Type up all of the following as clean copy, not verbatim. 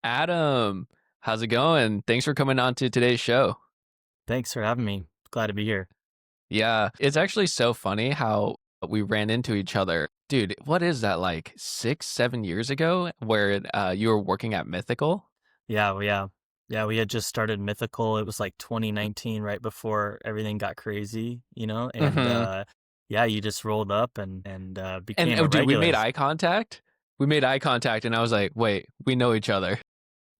Adam, how's it going? Thanks for coming on to today's show. Thanks for having me. Glad to be here. Yeah, it's actually so funny how we ran into each other. Dude, what is that, like 6, 7 years ago, where you were working at Mythical? Yeah, we had just started Mythical. It was like 2019, right before everything got crazy, and Mm-hmm. yeah, you just rolled up and And became oh, a dude, we regular. made eye contact. We made eye contact, and I was like, wait, we know each other.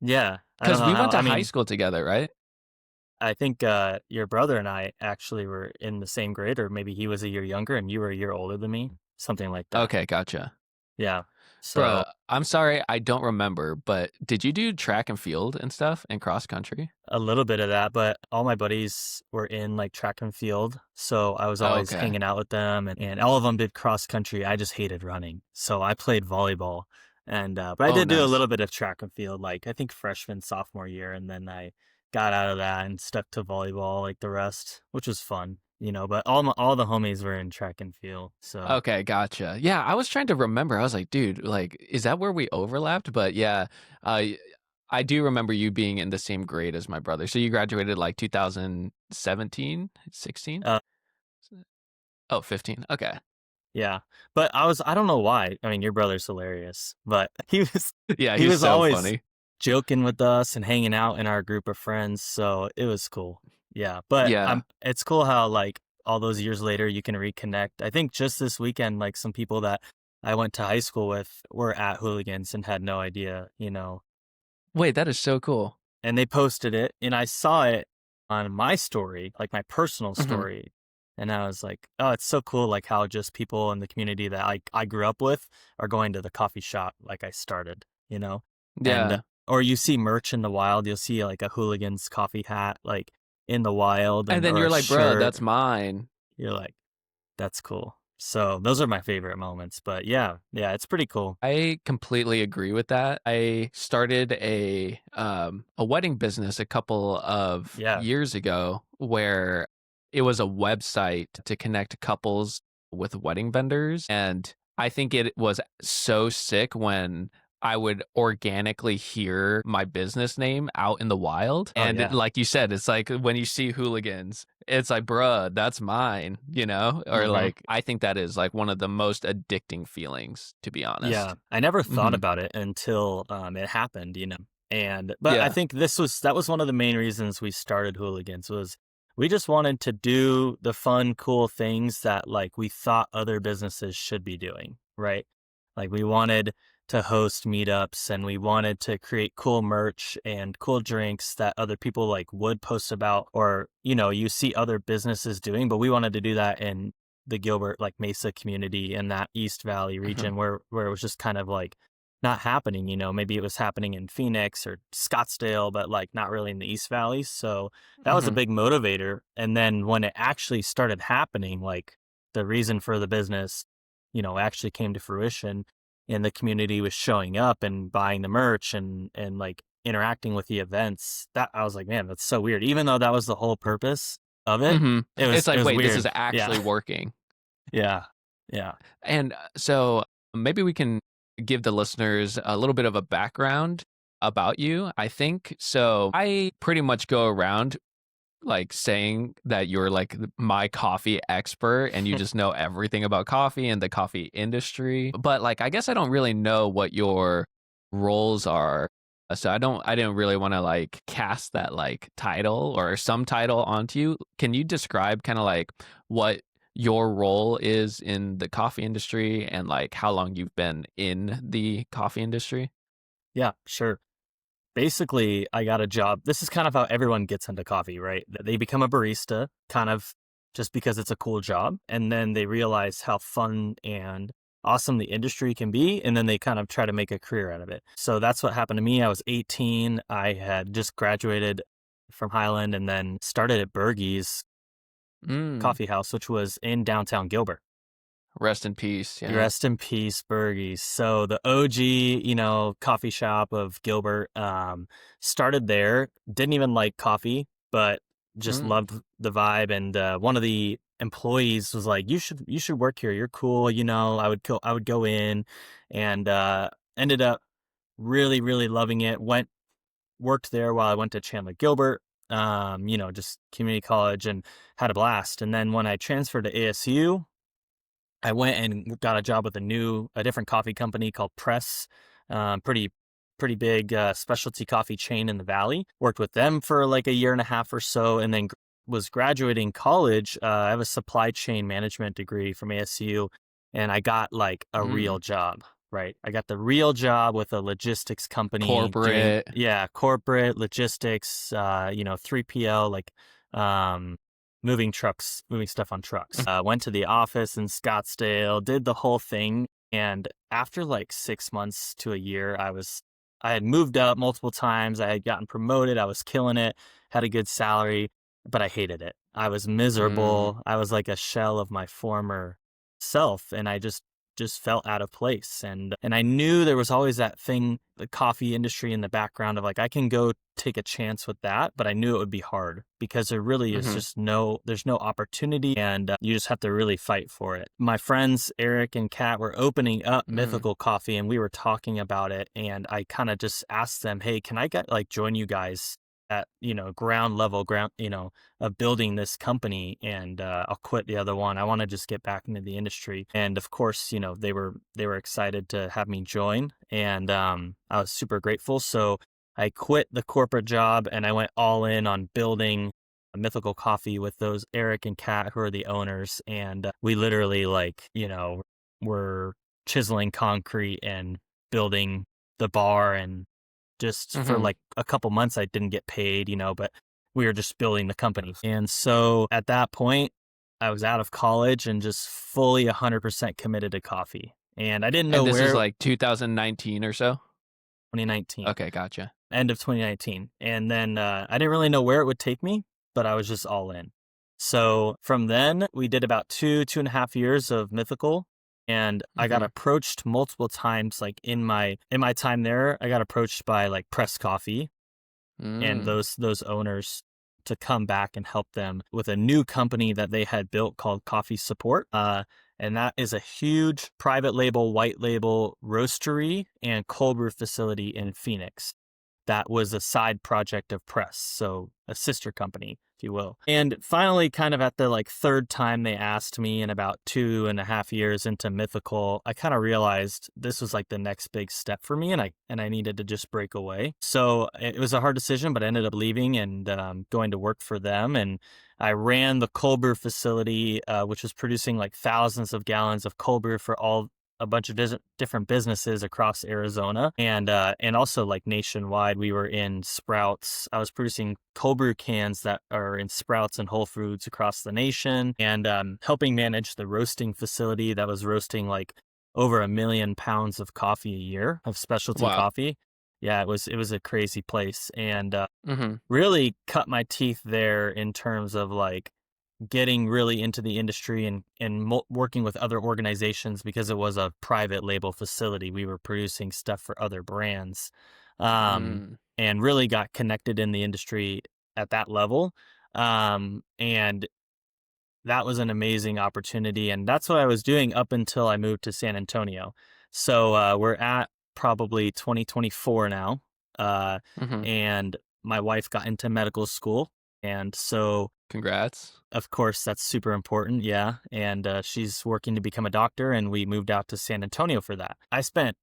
Yeah, I don't Because know we how. went to I high mean, school together, right? I think your brother and I actually were in the same grade, or maybe he was a year younger and you were a year older than me, something like that. Okay, gotcha. Yeah. Bro, So I'm sorry, I don't remember, but did you do track and field and stuff and cross country? a little bit of that, but all my buddies were in like track and field. So I was always Okay. hanging out with them and all of them did cross country. I just hated running. So I played volleyball but I Oh, did do a nice. little bit of track and field, like I think freshman, sophomore year. And then I got out of that and stuck to volleyball like the rest, which was fun, but all the homies were in track and field. So Okay, gotcha. Yeah, I was trying to remember. I was like, dude, like, is that where we overlapped? But yeah, uh, I do remember you being in the same grade as my brother. So you graduated like 2017, 16? uh, Oh, 15. Okay. yeah. But I don't know why. I mean, your brother's hilarious, but Yeah, he he's was so always funny. joking with us and hanging out in our group of friends, so it was cool. Yeah, but Yeah. it's cool how like all those years later you can reconnect. I think just this weekend, like some people that I went to high school with were at Hooligans and had no idea, Wait, that is so cool. and they posted it and I saw it on my story, like my personal Hmm. story. And I was like, oh, it's so cool, like how just people in the community that I grew up with are going to the coffee shop like I started, And Yeah. or you see merch in the wild, you'll see like a Hooligans coffee hat like in the wild And and then or a you're like, bro, shirt. that's mine. You're like, that's cool. So those are my favorite moments. But yeah, it's pretty cool. I completely agree with that. I started a wedding business a couple of Yeah. years ago where it was a website to connect couples with wedding vendors, and I think it was so sick when I would organically hear my business name out in the wild. Oh And yeah. like you said, it's like when you see hooligans, it's like, bruh, that's mine, you know? Or Hmm. like, I think that is like one of the most addicting feelings, to be Yeah, honest. I never thought Hmm. about it until it happened, but I Yeah. think that was one of the main reasons we started Hooligans was we just wanted to do the fun, cool things that like we thought other businesses should be doing, right? Like we wanted to host meetups and we wanted to create cool merch and cool drinks that other people like would post about or, you see other businesses doing, but we wanted to do that in the Gilbert like Mesa community in that East Valley Hmm. region where it was just kind of like not happening, maybe it was happening in Phoenix or Scottsdale, but like not really in the East Valley. So that was a Hmm. big motivator. And then when it actually started happening, like the reason for the business, actually came to fruition and the community was showing up and buying the merch and like interacting with the events. That I was like, man, that's so weird. Even though that was the whole purpose of it, Hmm. it It's was it like, was wait, this is weird. actually Yeah. working. Yeah. Yeah. And so maybe we can give the listeners a little bit of a background about you, I think. So I pretty much go around like saying that you're like my coffee expert and you just know everything about coffee and the coffee industry. But like, I guess I don't really know what your roles are. So I didn't really want to like cast that like title or some title onto you. Can you describe kind of like what your role is in the coffee industry and like how long you've been in the coffee industry? Yeah, sure. Basically, I got a job. This is kind of how everyone gets into coffee, right? They become a barista kind of just because it's a cool job. And then they realize how fun and awesome the industry can be. And then they kind of try to make a career out of it. So that's what happened to me. I was 18. I had just graduated from Highland and then started at Bergie's Mm, Coffee House, which was in downtown Gilbert. rest in peace. Yeah. Rest in peace, Bergie's. So the OG, coffee shop of Gilbert, started there. Didn't even like coffee, but just Mm, loved the vibe. And one of the employees was like, you should work here. You're cool." I would go in, and ended up really, really loving it. Worked there while I went to Chandler Gilbert, just community college, and had a blast. And then when I transferred to ASU, I went and got a job with a different coffee company called Press, pretty big specialty coffee chain in the Valley. Worked with them for like a year and a half or so, and then was graduating college. I have a supply chain management degree from ASU, and I got like a Mm. real job. Right, I got the real job with a logistics company doing Corporate. corporate logistics. 3PL, like um, moving stuff on trucks. Went to the office in Scottsdale, did the whole thing. And after like 6 months to a year, I had moved up multiple times. I had gotten promoted. I was killing it, had a good salary, but I hated it. I was Mm. miserable. I was like a shell of my former self. And I just felt out of place. And I knew there was always that thing, the coffee industry in the background of like, I can go take a chance with that, but I knew it would be hard because there really is Mhm. just there's no opportunity, and you just have to really fight for it. My friends, Eric and Kat, were opening up Mm. Mythical Coffee, and we were talking about it. And I kind of just asked them, hey, can I join you guys at, ground level, of building this company, and I'll quit the other one. I want to just get back into the industry. And of course, they were excited to have me join, and I was super grateful. So I quit the corporate job and I went all in on building a Mythical Coffee with those Eric and Kat, who are the owners. And we literally were chiseling concrete and building the bar, and just for Mhm. like a couple months I didn't get paid, but we were just building the company. And so at that point, I was out of college and just fully 100% committed to coffee. And I didn't know And this is where. like 2019 or so? 2019, Okay, gotcha. end of 2019. And then I didn't really know where it would take me, but I was just all in. So from then, we did about 2.5 years of Mythical. And I got Mhm. approached multiple times, like in my time there, I got approached by like Press Coffee and Mm. those owners to come back and help them with a new company that they had built called Coffee Support. And that is a huge private label, white label roastery and cold brew facility in Phoenix. That was a side project of Press, so a sister company, if you will. And finally, kind of at the like third time they asked me, in about 2.5 years into Mythical, I kind of realized this was like the next big step for me, and I needed to just break away. So it was a hard decision, but I ended up leaving and going to work for them. And I ran the cold brew facility, which was producing like thousands of gallons of cold brew for a bunch of different businesses across Arizona, and also like nationwide. We were in Sprouts. I was producing cold brew cans that are in Sprouts and Whole Foods across the nation, and helping manage the roasting facility that was roasting like over 1 million pounds of coffee a year, of specialty Wow. coffee. Yeah, it was a crazy place, and Mhm. really cut my teeth there in terms of like getting really into the industry, and working with other organizations, because it was a private label facility. We were producing stuff for other brands, Mm. and really got connected in the industry at that level. And that was an amazing opportunity. And that's what I was doing up until I moved to San Antonio. So we're at probably 2024 now. Uh, Mhm. and my wife got into medical school. And so Congrats. of course, that's super important. Yeah. And she's working to become a doctor, and we moved out to San Antonio for that. I spent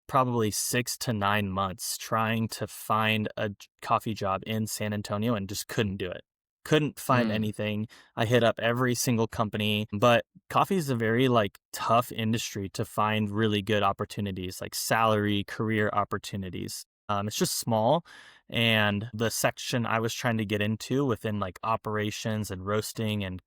probably 6 to 9 months trying to find a coffee job in San Antonio, and just couldn't do it. Couldn't find Mm. anything. I hit up every single company, but coffee is a very like tough industry to find really good opportunities, like salary, career opportunities. It's just small. And the section I was trying to get into within like operations and roasting and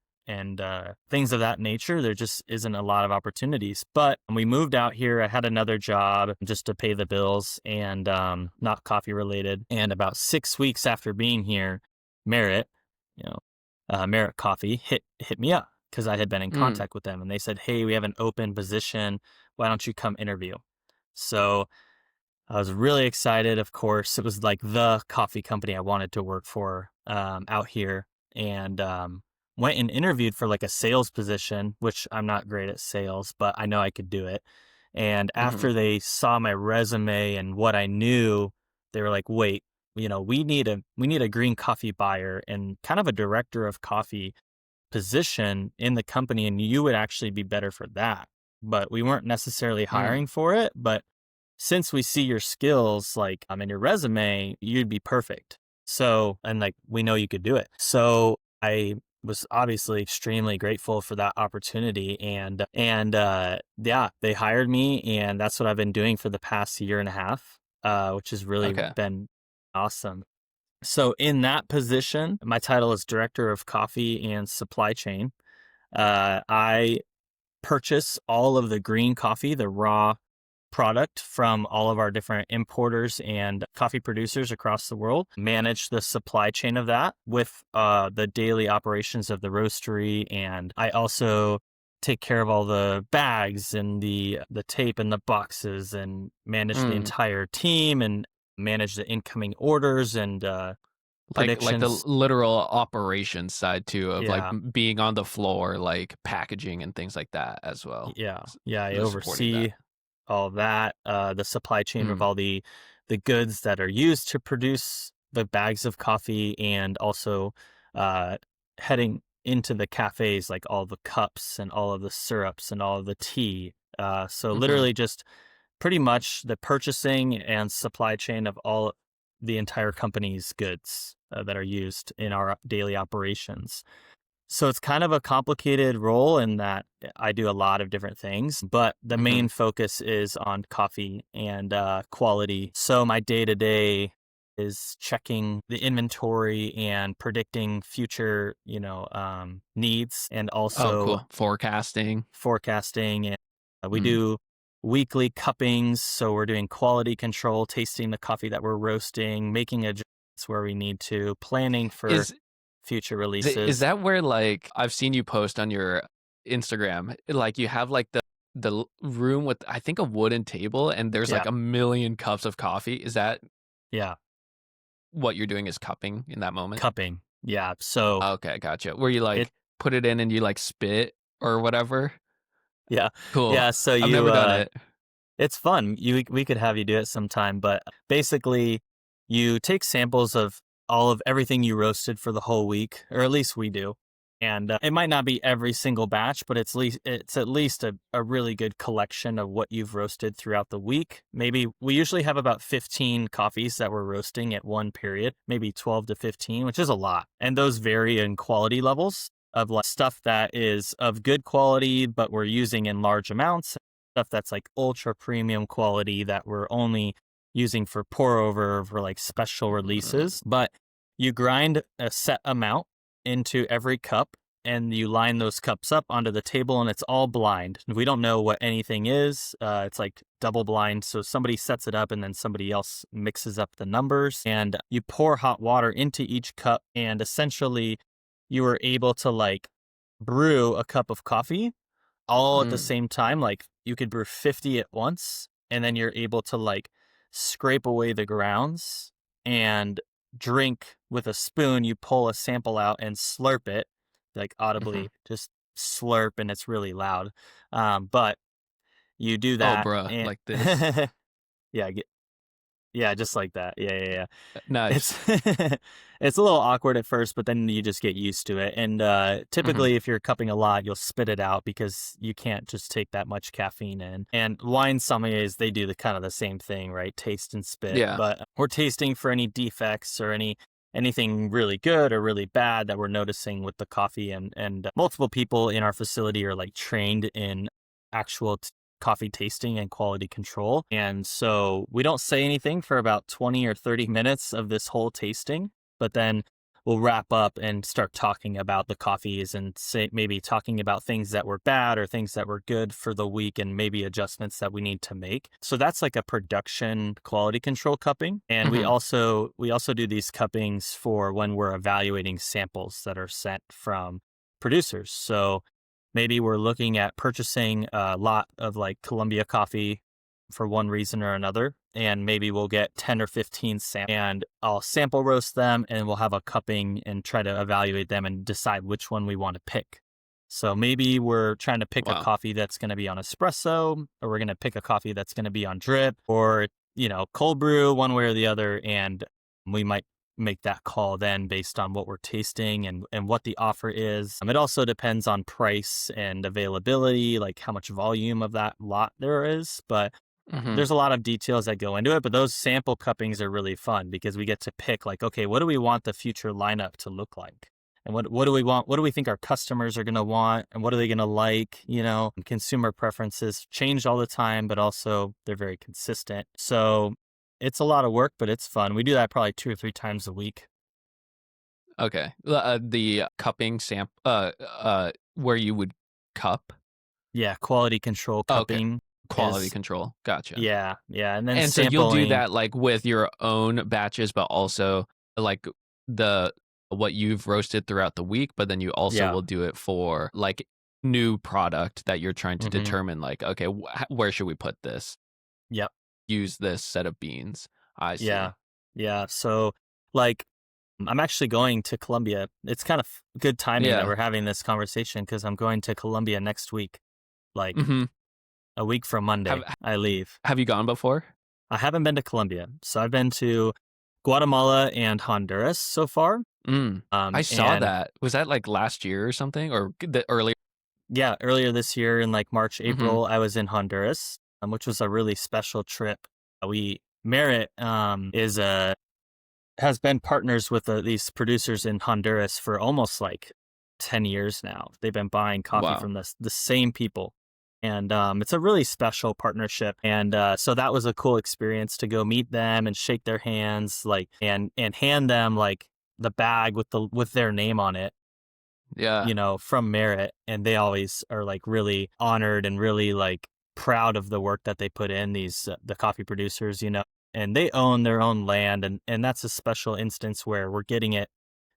things of that nature, there just isn't a lot of opportunities. But when we moved out here, I had another job just to pay the bills, and not coffee related. And about 6 weeks after being here, Merit, you know, Merit Coffee hit me up, because I had been in Mm. contact with them, and they said, "Hey, we have an open position. Why don't you come interview?" So I was really excited. Of course, it was like the coffee company I wanted to work for, out here, and went and interviewed for like a sales position, which I'm not great at sales, but I know I could do it. And Hmm. after they saw my resume and what I knew, they were like, wait, we need a green coffee buyer and kind of a director of coffee position in the company, and you would actually be better for that. But we weren't necessarily Mm. hiring for it. But since we see your skills, like in your resume, you'd be perfect. So, and like we know you could do it. So I was obviously extremely grateful for that opportunity, and yeah, they hired me, and that's what I've been doing for the past year and a half, which has really Okay. been awesome. So in that position, my title is Director of Coffee and Supply Chain. I purchase all of the green coffee, the raw product from all of our different importers and coffee producers across the world, manage the supply chain of that with the daily operations of the roastery. And I also take care of all the bags and the tape and the boxes and manage the Mm. entire team and manage the incoming orders and Like the predictions. literal operations side too of like Yeah. being on the floor, like packaging and things like that as well. Yeah. S- Yeah. I the supporting that. oversee all of that, the supply chain of Mm. all the goods that are used to produce the bags of coffee, and also uh, heading into the cafes, like all the cups and all of the syrups and all of the tea. So Hmm. literally just pretty much the purchasing and supply chain of all the entire company's goods that are used in our daily operations. So it's kind of a complicated role in that I do a lot of different things, but the Hmm. main focus is on coffee and quality. So my day to day is checking the inventory and predicting future, needs, and Oh, also cool. Forecasting. forecasting. And we Mm. do weekly cuppings. So we're doing quality control, tasting the coffee that we're roasting, making adjustments where we need to, planning for Is future is releases. that where like I've seen you post on your Instagram, like you have like the room with I think a wooden table and there's Yeah. like a million cups of coffee. Is that Yeah. what you're doing is cupping in that moment? Cupping. Yeah. So Okay, gotcha. Where you it, like put it in and you like spit or whatever? yeah. Cool. Yeah. So I've you, never done it. it's fun. We could have you do it sometime, but basically you take samples of all of everything you roasted for the whole week, or at least we do. And it might not be every single batch, but it's at least a really good collection of what you've roasted throughout the week. Maybe we usually have about 15 coffees that we're roasting at one period, maybe 12 to 15, which is a lot. And those vary in quality levels of like stuff that is of good quality, but we're using in large amounts, stuff that's like ultra premium quality that we're only using for pour over for like special Mm. releases. But you grind a set amount into every cup and you line those cups up onto the table, and it's all blind. We don't know what anything is. It's like double blind. So somebody sets it up and then somebody else mixes up the numbers, and you pour hot water into each cup, and essentially you are able to like brew a cup of coffee all at the Mm. same time. Like you could brew 50 at once, and then you're able to like scrape away the grounds and drink with a spoon. You pull a sample out and slurp it, like Mhm. audibly, just slurp, and it's really loud. But you do Oh, that, bruh, and like this. yeah, yeah, just like that. Yeah, yeah, yeah. It's Nice. it's a little awkward at first, but then you just get used to it. And Mhm. typically, if you're cupping a lot, you'll spit it out because you can't just take that much caffeine in. And wine sommeliers, they do the kind of the same thing, right? Taste and spit. Yeah. But we're tasting for any defects or anything really good or really bad that we're noticing with the coffee. And multiple people in our facility are like trained in actual coffee tasting and quality control. And so we don't say anything for about 20 or 30 minutes of this whole tasting, but then we'll wrap up and start talking about the coffees and say maybe talking about things that were bad or things that were good for the week and maybe adjustments that we need to make. So that's like a production quality control cupping. And we Mhm. also we also do these cuppings for when we're evaluating samples that are sent from producers. So maybe we're looking at purchasing a lot of like Colombia coffee for one reason or another. And maybe we'll get 10 or 15 samples, and I'll sample roast them, and we'll have a cupping and try to evaluate them and decide which one we want to pick. So maybe we're trying to pick a Wow. coffee that's going to be on espresso, or we're going to pick a coffee that's going to be on drip, or, cold brew, one way or the other. And we might make that call then based on what we're tasting and what the offer is. It also depends on price and availability, like how much volume of that lot there is. But Hmm. there's a lot of details that go into it. But those sample cuppings are really fun because we get to pick, like, okay, what do we want the future lineup to look like? And what do we want? What do we think our customers are going to want? And what are they going to like? And consumer preferences change all the time, but also they're very consistent. So it's a lot of work, but it's fun. We do that probably 2 or 3 times a week. Okay. The cupping where you would cup. Yeah, quality control Okay. cupping Quality is, control. Gotcha. yeah, yeah. And then And so you'll do sampling, that like with your own batches, but also like the what you've roasted throughout the week, but then you also yeah. will do it for like new product that you're trying to hmm determine like, okay, where should we put this? Yep. Use this set of beans. I Yeah. see. Yeah. So, like, I'm actually going to Colombia. It's kind of good timing that Yeah. we're having this conversation because I'm going to Colombia next week. Like Hmm. a week from Monday, Have I leave. Have you gone before? I haven't been to Colombia. So I've been to Guatemala and Honduras so far. Mm. I saw And that. Was that like last year or something, or the earlier? yeah, earlier this year in like March, Hmm. April, I was in Honduras, which was a really special trip. Merit is a has been partners with these producers in Honduras for almost like 10 years now. They've been buying coffee Wow. from the same people. And it's a really special partnership. And so that was a cool experience to go meet them and shake their hands, like, and hand them like the bag with their name on it, Yeah. from Merit. And they always are like really honored and really like proud of the work that they put in, the coffee producers, and they own their own land. And that's a special instance where we're getting it.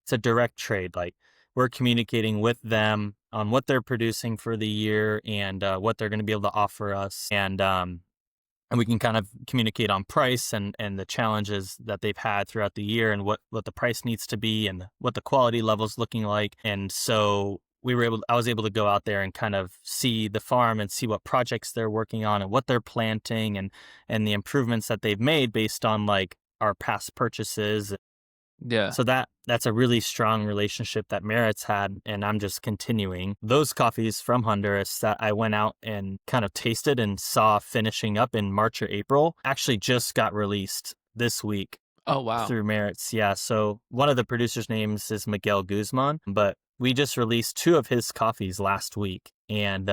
It's a direct trade. Like, we're communicating with them on what they're producing for the year and what they're going to be able to offer us. And we can kind of communicate on price and the challenges that they've had throughout the year and what the price needs to be and what the quality level's looking like. And so I was able to go out there and kind of see the farm and see what projects they're working on and what they're planting and the improvements that they've made based on like our past purchases. Yeah. So that's a really strong relationship that Merit's had, and I'm just continuing. Those coffees from Honduras that I went out and kind of tasted and saw finishing up in March or April actually just got released this week Oh wow. through Merit's. Yeah, so one of the producers' names is Miguel Guzman, but we just released 2 of his coffees last week and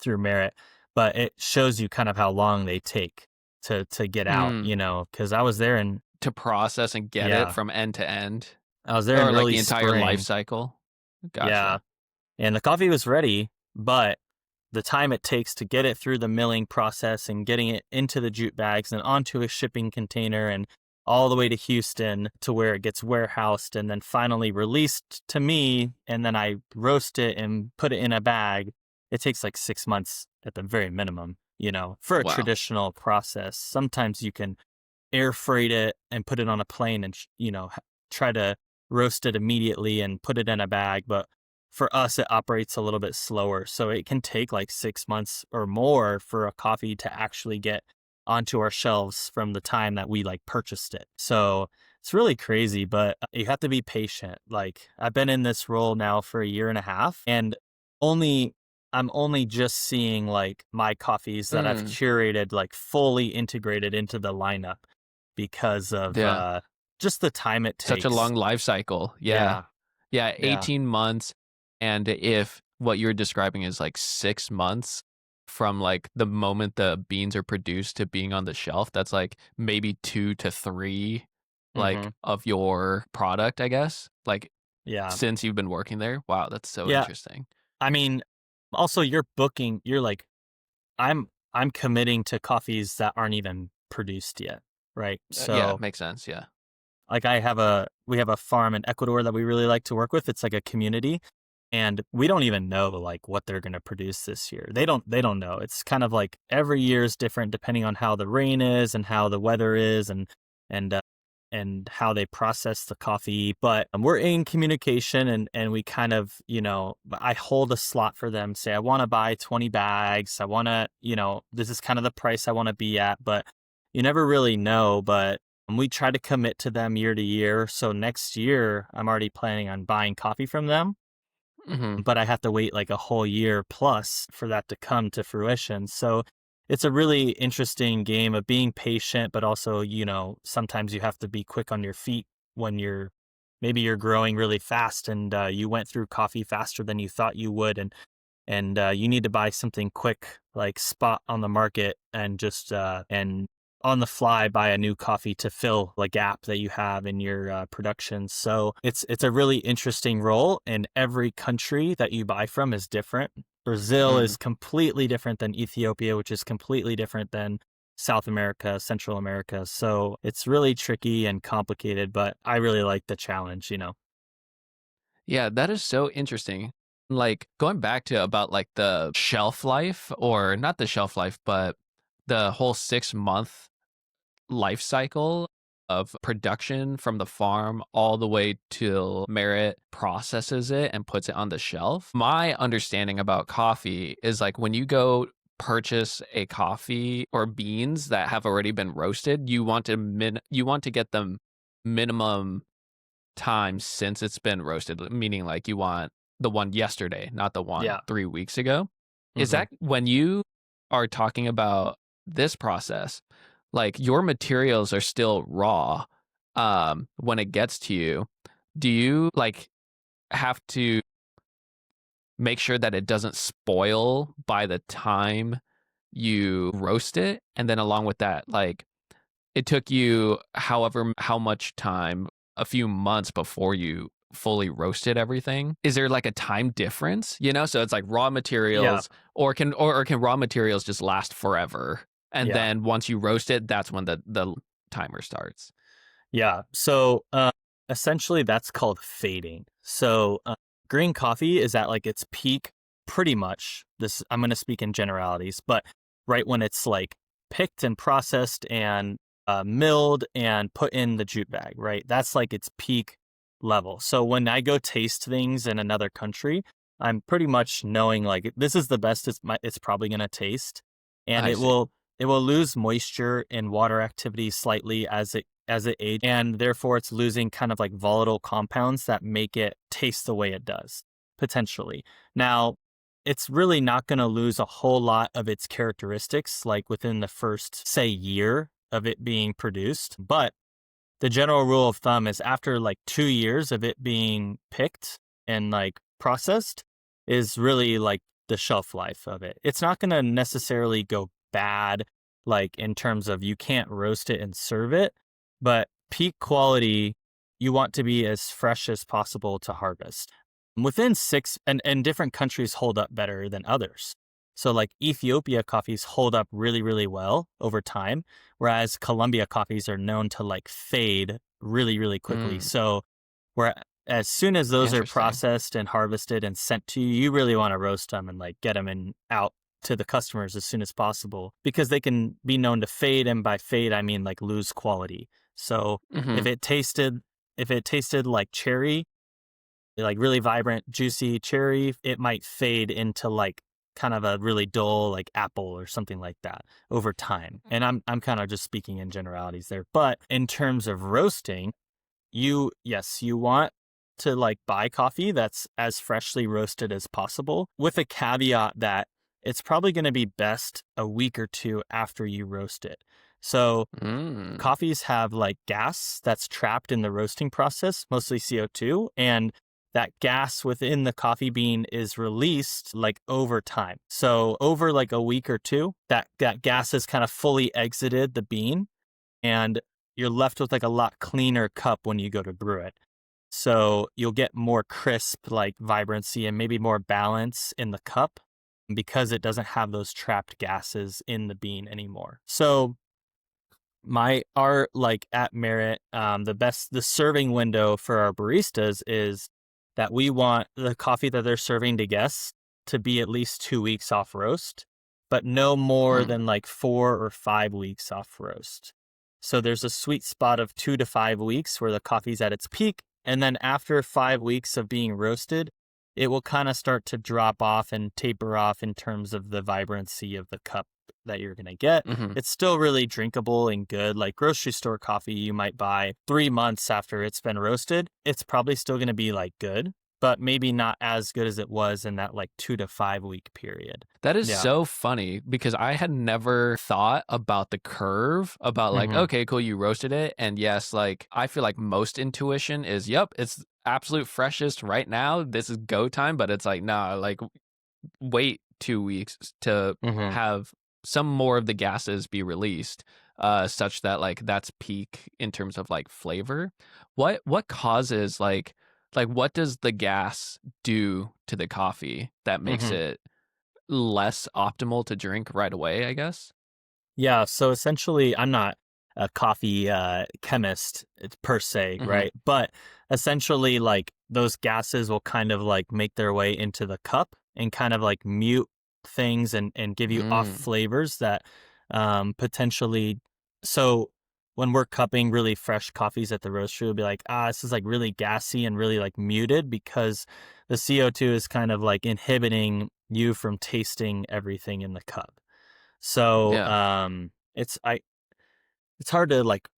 through Merit. But it shows you kind of how long they take to get out, Mm. because I was there in To process and get it yeah, from end to end, I was there in or like early the entire life spring. cycle. Yeah. Gotcha. And the coffee was ready, but the time it takes to get it through the milling process and getting it into the jute bags and onto a shipping container and all the way to Houston to where it gets warehoused and then finally released to me. And then I roast it and put it in a bag. It takes like 6 months at the very minimum, for a Wow. traditional process. Sometimes you can air freight it and put it on a plane and, try to roast it immediately and put it in a bag. But for us, it operates a little bit slower. So it can take like 6 months or more for a coffee to actually get onto our shelves from the time that we like purchased it. So it's really crazy, but you have to be patient. Like, I've been in this role now for a year and a half and only I'm only just seeing like my coffees that I've Mm. curated like fully integrated into the lineup because of Yeah. just the time it Such a takes. long life cycle. Yeah. Yeah, Yeah. yeah, 18 months. And if what you're describing is like 6 months from like the moment the beans are produced to being on the shelf, that's like maybe 2 to 3 like hmm of your product, I guess. Like yeah, since you've been working there. Wow, that's so yeah. interesting. I mean, also you're like, I'm committing to coffees that aren't even produced yet, right? Yeah, So makes sense. Yeah. like we have a farm in Ecuador that we really like to work with. It's like a community. And we don't even know like what they're going to produce this year. They don't know. It's kind of like every year is different depending on how the rain is and how the weather is and and how they process the coffee. But we're in communication, and we kind of, I hold a slot for them, say, I want to buy 20 bags. I want to, this is kind of the price I want to be at, but you never really know. But we try to commit to them year to year. So next year, I'm already planning on buying coffee from them, Hmm. but I have to wait like a whole year plus for that to come to fruition. So it's a really interesting game of being patient, but also, sometimes you have to be quick on your feet when maybe you're growing really fast, and you went through coffee faster than you thought you would. And you need to buy something quick, like spot on the market, and just, and on the fly buy a new coffee to fill the gap that you have in your production. So it's a really interesting role, and every country that you buy from is different. Brazil Mm. is completely different than Ethiopia, which is completely different than South America, Central America. So it's really tricky and complicated, but I really like the challenge. Yeah, that is so interesting. Like going back to about like the shelf life, or not the shelf life, but the whole 6 month life cycle of production from the farm all the way till Merit processes it and puts it on the shelf. My understanding about coffee is like when you go purchase a coffee or beans that have already been roasted, you want to get them minimum time since it's been roasted, meaning like you want the one yesterday, not the one Yeah. 3 weeks ago. Is Hmm. that when you are talking about this process, like your materials are still raw when it gets to you? Do you like have to make sure that it doesn't spoil by the time you roast it? And then along with that, like it took you however how much time, a few months before you fully roasted everything. Is there like a time difference? So it's like raw Yeah. materials, or can raw materials just last forever? And Yeah. then once you roast it, that's when the timer starts. Yeah. So essentially, that's called fading. So green coffee is at like its peak, pretty much. I'm going to speak in generalities, but right when it's like picked and processed and milled and put in the jute bag, right? That's like its peak level. So when I go taste things in another country, I'm pretty much knowing like this is the best it's probably going to taste, and I it see. will lose moisture and water activity slightly as it ages, and therefore it's losing kind of like volatile compounds that make it taste the way it does, potentially. Now, it's really not going to lose a whole lot of its characteristics like within the first, say, year of it being produced, but the general rule of thumb is after like 2 years of it being picked and like processed is really like the shelf life of it. It's not going to necessarily go bad, like in terms of you can't roast it and serve it, but peak quality, you want to be as fresh as possible to harvest. Within six, and different countries hold up better than others. So like Ethiopia coffees hold up really, really well over time, whereas Colombia coffees are known to like fade really, really quickly. Mm, So where as soon as those are interesting. processed and harvested and sent to you, you really want to roast them and like get them in out to the customers as soon as possible because they can be known to fade. And by fade, I mean like lose quality. So if Hmm. it tasted, if it tasted like cherry, like really vibrant, juicy cherry, it might fade into like kind of a really dull like apple or something like that over time. And I'm kind of just speaking in generalities there. But in terms of roasting, you want to like buy coffee that's as freshly roasted as possible with a caveat that it's probably going to be best a week or two after you roast it. So Mm. coffees have like gas that's trapped in the roasting process, mostly CO2, and that gas within the coffee bean is released like over time. So over like a week or two, that gas has kind of fully exited the bean, and you're left with like a lot cleaner cup when you go to brew it. So you'll get more crisp like vibrancy and maybe more balance in the cup because it doesn't have those trapped gases in the bean anymore. So our like at Merit, the serving window for our baristas is that we want the coffee that they're serving to guests to be at least 2 weeks off roast, but no more Mm. than like 4 or 5 weeks off roast. So there's a sweet spot of 2 to 5 weeks where the coffee's at its peak. And then after 5 weeks of being roasted, it will kind of start to drop off and taper off in terms of the vibrancy of the cup that you're going to get. Hmm. It's still really drinkable and good. Like grocery store coffee, you might buy 3 months after it's been roasted. It's probably still going to be like good, but maybe not as good as it was in that like 2 to 5 week period. That is Yeah. so funny because I had never thought about the curve about like, Hmm. okay, cool, you roasted it. And yes, like I feel like most intuition is, yep, it's absolute freshest right now. This is go time. But it's like, nah, like wait 2 weeks to Hmm. have some more of the gases be released, such that like that's peak in terms of like flavor. What causes like what does the gas do to the coffee that makes Hmm. it less optimal to drink right away, I guess? Yeah. So essentially, I'm not a coffee chemist per se, Mhm. right? But essentially, like those gases will kind of like make their way into the cup and kind of like mute things and give you off Mm. flavors that potentially. So when we're cupping really fresh coffees at the roastery, we'll be like, this is like really gassy and really like muted because the CO2 is kind of like inhibiting you from tasting everything in the cup. So, Yeah. it's hard to like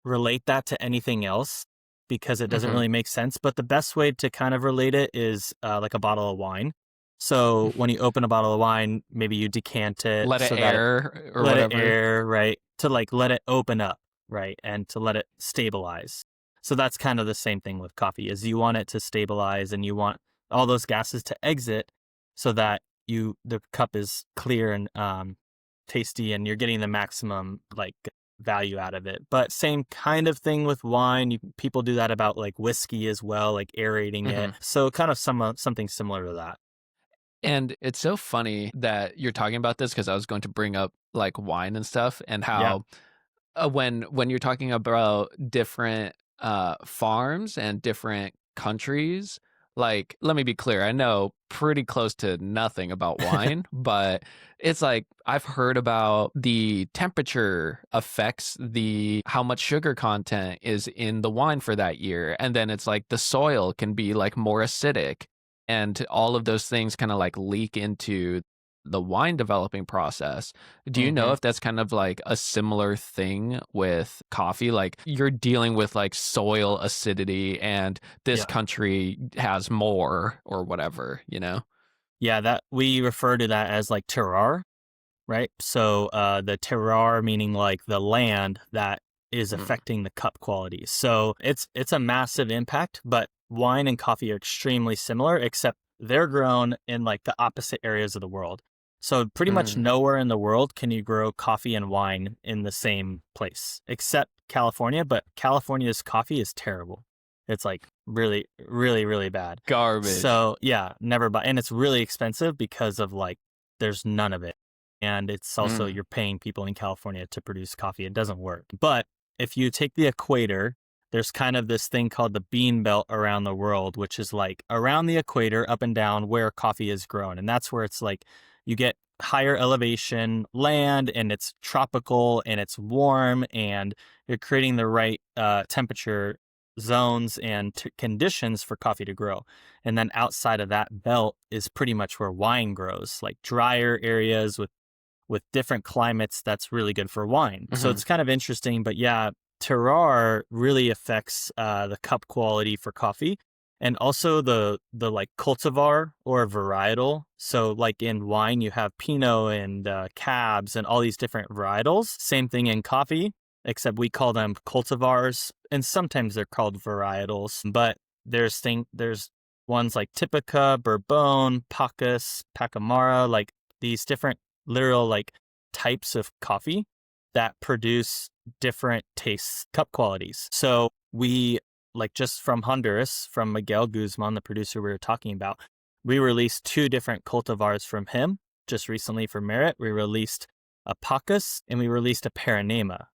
relate that to anything else because it doesn't Mhm. really make sense. But the best way to kind of relate it is like a bottle of wine. So when you open a bottle of wine, maybe you decant it Let it so that it air or let it whatever. air, right? To like let it open up, right? And to let it stabilize. So that's kind of the same thing with coffee is you want it to stabilize and you want all those gases to exit so that the cup is clear and tasty and you're getting the maximum like value out of it. But same kind of thing with wine. People do that about like whiskey as well, like aerating it. Mhm. So kind of something similar to that. And it's so funny that you're talking about this because I was going to bring up like wine and stuff and Yeah. how when you're talking about different farms and different countries, like let me be clear, I know pretty close to nothing about wine, but it's like I've heard about the temperature affects the how much sugar content is in the wine for that year, and then it's like the soil can be like more acidic, and all of those things kind of like leak into the wine developing process. Do you know Hmm. if that's kind of like a similar thing with coffee? Like you're dealing with like soil acidity and this Yeah. country has more or whatever, you know? Yeah, that we refer to that as like terroir, right? So the terroir meaning like the land that is Mm, affecting the cup quality. So it's a massive impact, but wine and coffee are extremely similar, except they're grown in like the opposite areas of the world. So pretty much mm, nowhere in the world can you grow coffee and wine in the same place, except California. But California's coffee is terrible. It's like really, really, really bad. garbage. So yeah, never buy, and it's really expensive because of like there's none of it. And it's also Mm, you're paying people in California to produce coffee. It doesn't work. But if you take the equator, there's kind of this thing called the bean belt around the world, which is like around the equator, up and down where coffee is grown. And that's where it's like you get higher elevation land and it's tropical and it's warm and you're creating the right temperature zones and conditions for coffee to grow. And then outside of that belt is pretty much where wine grows, like drier areas with different climates that's really good for wine. So mhm, it's kind of interesting, but yeah, terroir really affects the cup quality for coffee, and also the like cultivar or varietal. So like in wine, you have Pinot and Cabs and all these different varietals. Same thing in coffee, except we call them cultivars, and sometimes they're called varietals. But there's ones like Typica, Bourbon, Pacas, Pacamara, like these different literal like types of coffee that produce different tastes, cup qualities. So we like just from Honduras, from Miguel Guzman, the producer we were talking about, we released two different cultivars from him just recently for Merit. We released a Pacas and we released a Paranema.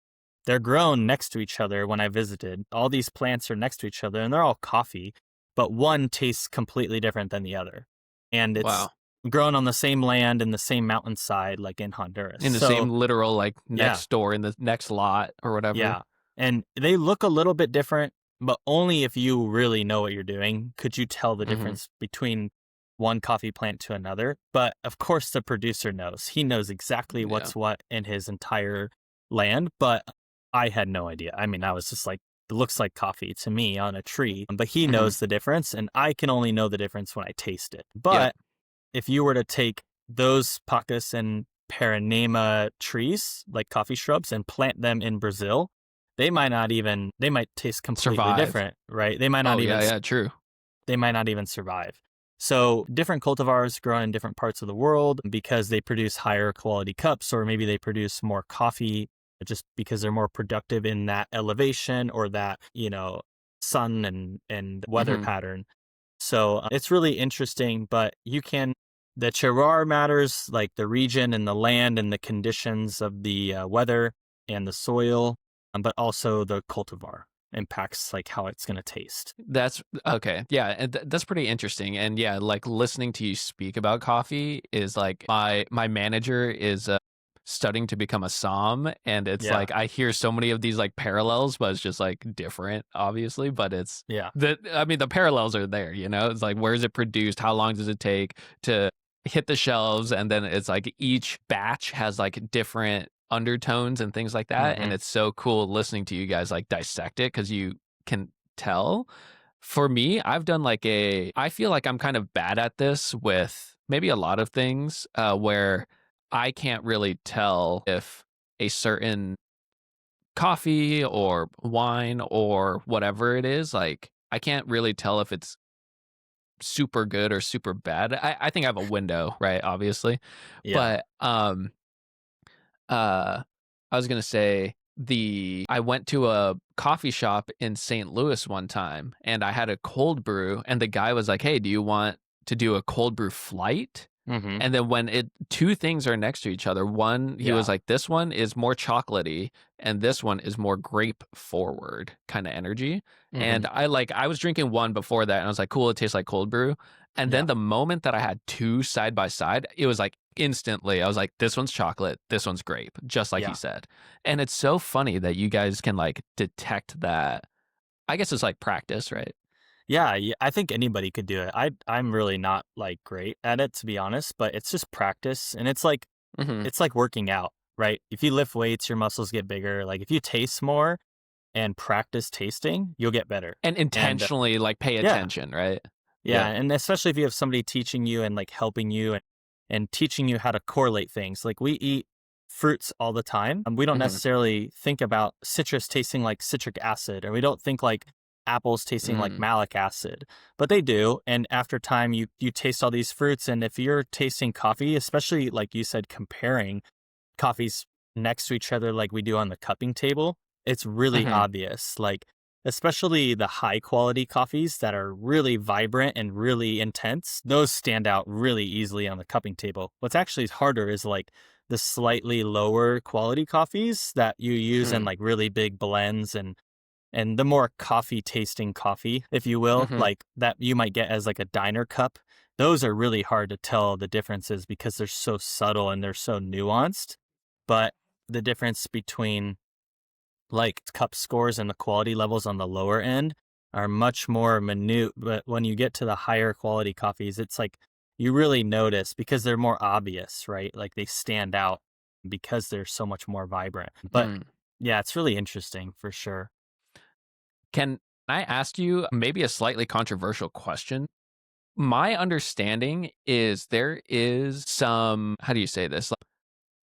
They're grown next to each other when I visited. All these plants are next to each other and they're all coffee, but one tastes completely different than the other. And wow. grown on the same land in the same mountainside, like in Honduras. In the So same literal, like, yeah, next door in the next lot or whatever. yeah. And they look a little bit different, but only if you really know what you're doing could you tell the Mhm. difference between one coffee plant to another. But of course, the producer knows. He knows exactly Yeah. what's what in his entire land. But I had no idea. I mean, I was just like, it looks like coffee to me on a tree, but he Mhm. knows the difference. And I can only know the difference when I taste it. Yep. But if you were to take those Pacus and Paranema trees, like coffee shrubs, and plant them in Brazil, they might taste completely Survive. different, right? Oh, yeah, yeah, true. They might not even survive. So different cultivars grow in different parts of the world because they produce higher quality cups, or maybe they produce more coffee just because they're more productive in that elevation or that, sun and weather Mhm. pattern. So it's really interesting, but the terroir matters, like the region and the land and the conditions of the weather and the soil, but also the cultivar impacts like how it's going to taste. That's okay. Yeah, and that's pretty interesting. And yeah, like listening to you speak about coffee is like my manager is studying to become a som, and it's Yeah. like I hear so many of these like parallels, but it's just like different, obviously. But it's Yeah. the parallels are there. It's like where is it produced? How long does it take to hit the shelves? And then it's like each batch has like different undertones and things like that. And Hmm. it's so cool listening to you guys like dissect it because you can tell. For me, I've done I feel like I'm kind of bad at this with maybe a lot of things where I can't really tell if a certain coffee or wine or whatever it is, like, I can't really tell if it's super good or super bad. I think I have a window, right? Obviously. Yeah. But Uh, I was gonna say I went to a coffee shop in St. Louis one time, and I had a cold brew, and the guy was like, "Hey, do you want to do a cold brew flight?" Hmm. And then when two things are next to each other, one he was Yeah. like, "This one is more chocolatey, and this one is more grape forward kind of energy." Hmm. And I was drinking one before that, and I was like, "Cool, it tastes like cold brew." And then Yeah. the moment that I had two side by side, it was like instantly, I was like, "This one's chocolate, this one's grape," just like he Yeah. said. And it's so funny that you guys can like detect that. I guess it's like practice, right? Yeah, I think anybody could do it. I'm really not like great at it, to be honest, but it's just practice, and Hmm. it's like working out, right? If you lift weights, your muscles get bigger. Like if you taste more and practice tasting, you'll get better. And And intentionally like pay yeah, attention, right? yeah, Yep. and especially if you have somebody teaching you and like helping you and teaching you how to correlate things. Like we eat fruits all the time, and we don't Hmm. necessarily think about citrus tasting like citric acid, or we don't think like apples tasting like Mm. malic acid, but they do. And after time, you taste all these fruits, and if you're tasting coffee, especially like you said, comparing coffees next to each other like we do on the cupping table, it's really Hmm. obvious. Like, especially the high quality coffees that are really vibrant and really intense, those stand out really easily on the cupping table. What's actually harder is like the slightly lower quality coffees that you use in Hmm. like really big blends and the more coffee tasting coffee, if you will, Hmm. like that you might get as like a diner cup. Those are really hard to tell the differences because they're so subtle and they're so nuanced. But the difference between like cup scores and the quality levels on the lower end are much more minute. But when you get to the higher quality coffees, it's like you really notice because they're more obvious, right? Like they stand out because they're so much more vibrant. But Mm. yeah, it's really interesting for sure. Can I ask you maybe a slightly controversial question? My understanding is there is some, how do you say this? Like,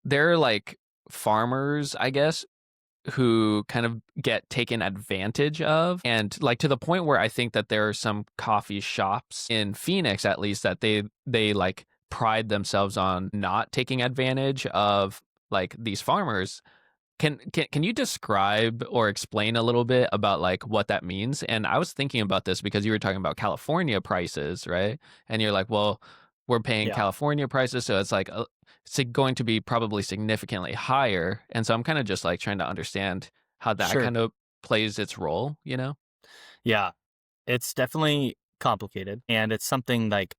there are like farmers, I guess, who kind of get taken advantage of. And like to the point where I think that there are some coffee shops in Phoenix, at least, that they like pride themselves on not taking advantage of like these farmers. Can you describe or explain a little bit about like what that means? And I was thinking about this because you were talking about California prices, right? And you're like, well, we're paying Yeah, California prices, so it's like it's like going to be probably significantly higher. And so I'm kind of just like trying to understand how that sure. kind of plays its role, you know? Yeah, it's definitely complicated, and it's something like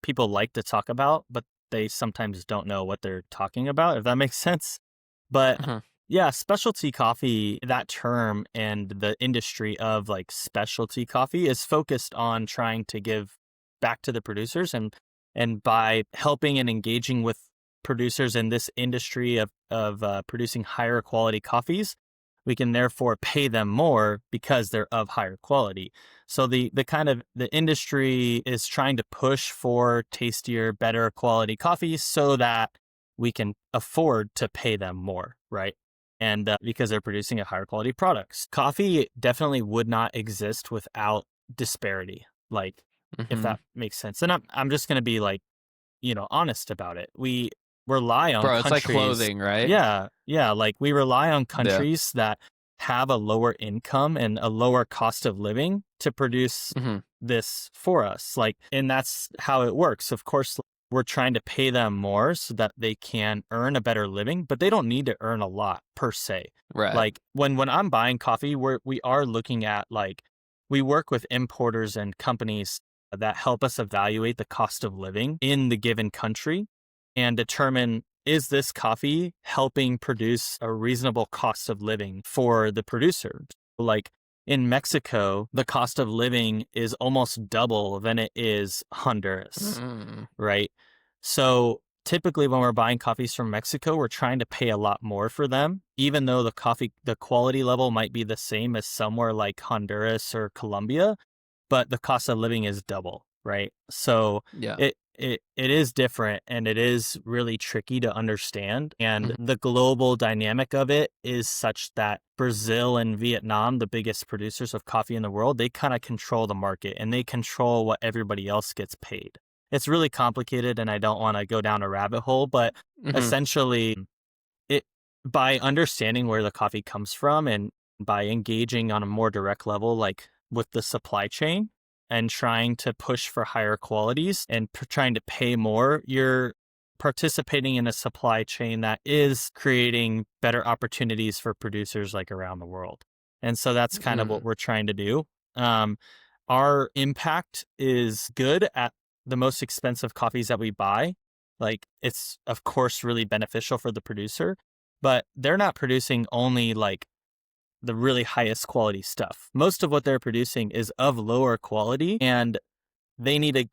people like to talk about, but they sometimes don't know what they're talking about, if that makes sense. But Mhm. yeah, specialty coffee, that term and the industry of like specialty coffee is focused on trying to give back to the producers, and by helping and engaging with producers in this industry of producing higher quality coffees, we can therefore pay them more because they're of higher quality. So the kind of the industry is trying to push for tastier, better quality coffees so that we can afford to pay them more, right? And because they're producing a higher quality products. Coffee definitely would not exist without disparity, like if Mhm. that makes sense. And I'm just going to be like, honest about it. We rely on Bro, it's like countries. clothing, right? Yeah, yeah, like we rely on Yeah. countries that have a lower income and a lower cost of living to produce Mhm. this for us. Like, and that's how it works. Of course, we're trying to pay them more so that they can earn a better living, but they don't need to earn a lot per se. Right. Like when I'm buying coffee, we are looking at like we work with importers and companies that help us evaluate the cost of living in the given country and determine, is this coffee helping produce a reasonable cost of living for the producer? Like in Mexico, the cost of living is almost double than it is Honduras, Mm. right? So typically when we're buying coffees from Mexico, we're trying to pay a lot more for them, even though the quality level might be the same as somewhere like Honduras or Colombia, but the cost of living is double, right? So Yeah. it is different, and it is really tricky to understand. And Mhm. the global dynamic of it is such that Brazil and Vietnam, the biggest producers of coffee in the world, they kind of control the market and they control what everybody else gets paid. It's really complicated and I don't want to go down a rabbit hole, but Mhm. essentially it by understanding where the coffee comes from and by engaging on a more direct level, like with the supply chain and trying to push for higher qualities and trying to pay more, you're participating in a supply chain that is creating better opportunities for producers like around the world. And so that's kind of what Mm. we're trying to do. Um, our impact is good at the most expensive coffees that we buy. Like it's of course really beneficial for the producer, but they're not producing only like the really highest quality stuff. Most of what they're producing is of lower quality, and they need a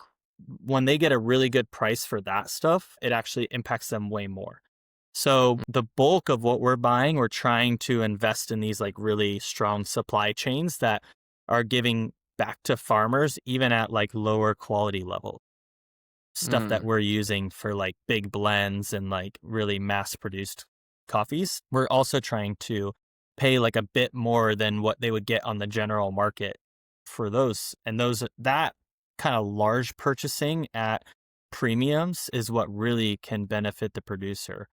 when they get a really good price for that stuff, it actually impacts them way more. So the bulk of what we're buying, we're trying to invest in these like really strong supply chains that are giving back to farmers even at like lower quality level stuff that Mm. we're using for like big blends and like really mass produced coffees. We're also trying to pay like a bit more than what they would get on the general market for those. And that kind of large purchasing at premiums is what really can benefit the producer.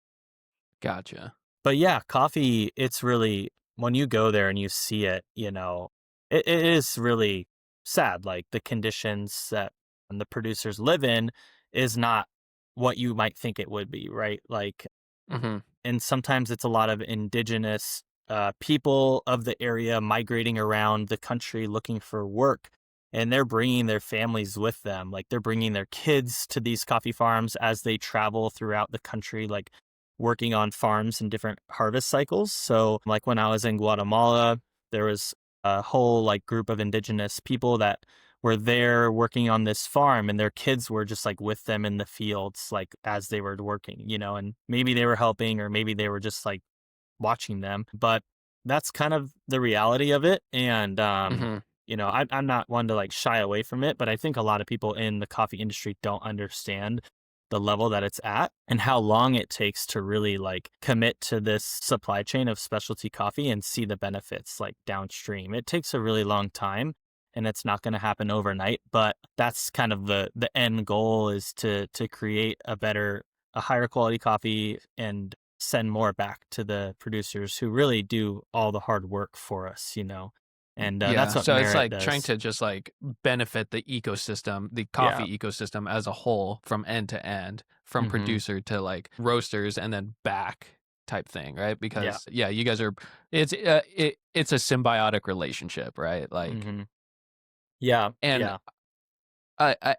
Gotcha. But yeah, coffee, it's really, when you go there and you see it, it is really sad. Like the conditions that the producers live in is not what you might think it would be, right? Like, Mhm. and sometimes it's a lot of indigenous people of the area migrating around the country looking for work. And they're bringing their families with them. Like they're bringing their kids to these coffee farms as they travel throughout the country, like working on farms in different harvest cycles. So, like when I was in Guatemala, there was a whole like group of indigenous people that were there working on this farm, and their kids were just like with them in the fields, like as they were working, and maybe they were helping or maybe they were just like watching them. But that's kind of the reality of it. And, Mhm. I'm not one to like shy away from it, but I think a lot of people in the coffee industry don't understand the level that it's at and how long it takes to really like commit to this supply chain of specialty coffee and see the benefits like downstream. It takes a really long time and it's not going to happen overnight, but that's kind of the end goal, is to create a higher quality coffee and send more back to the producers who really do all the hard work for us. And Yeah. that's what So it's Merit like trying does. to just like benefit the ecosystem, the Yeah. coffee ecosystem as a whole from end to end, from Hmm. producer to like roasters and then back type thing, right? Yeah. Because yeah, you guys are it's a symbiotic relationship, right? Like Hmm. Yeah. and Yeah. I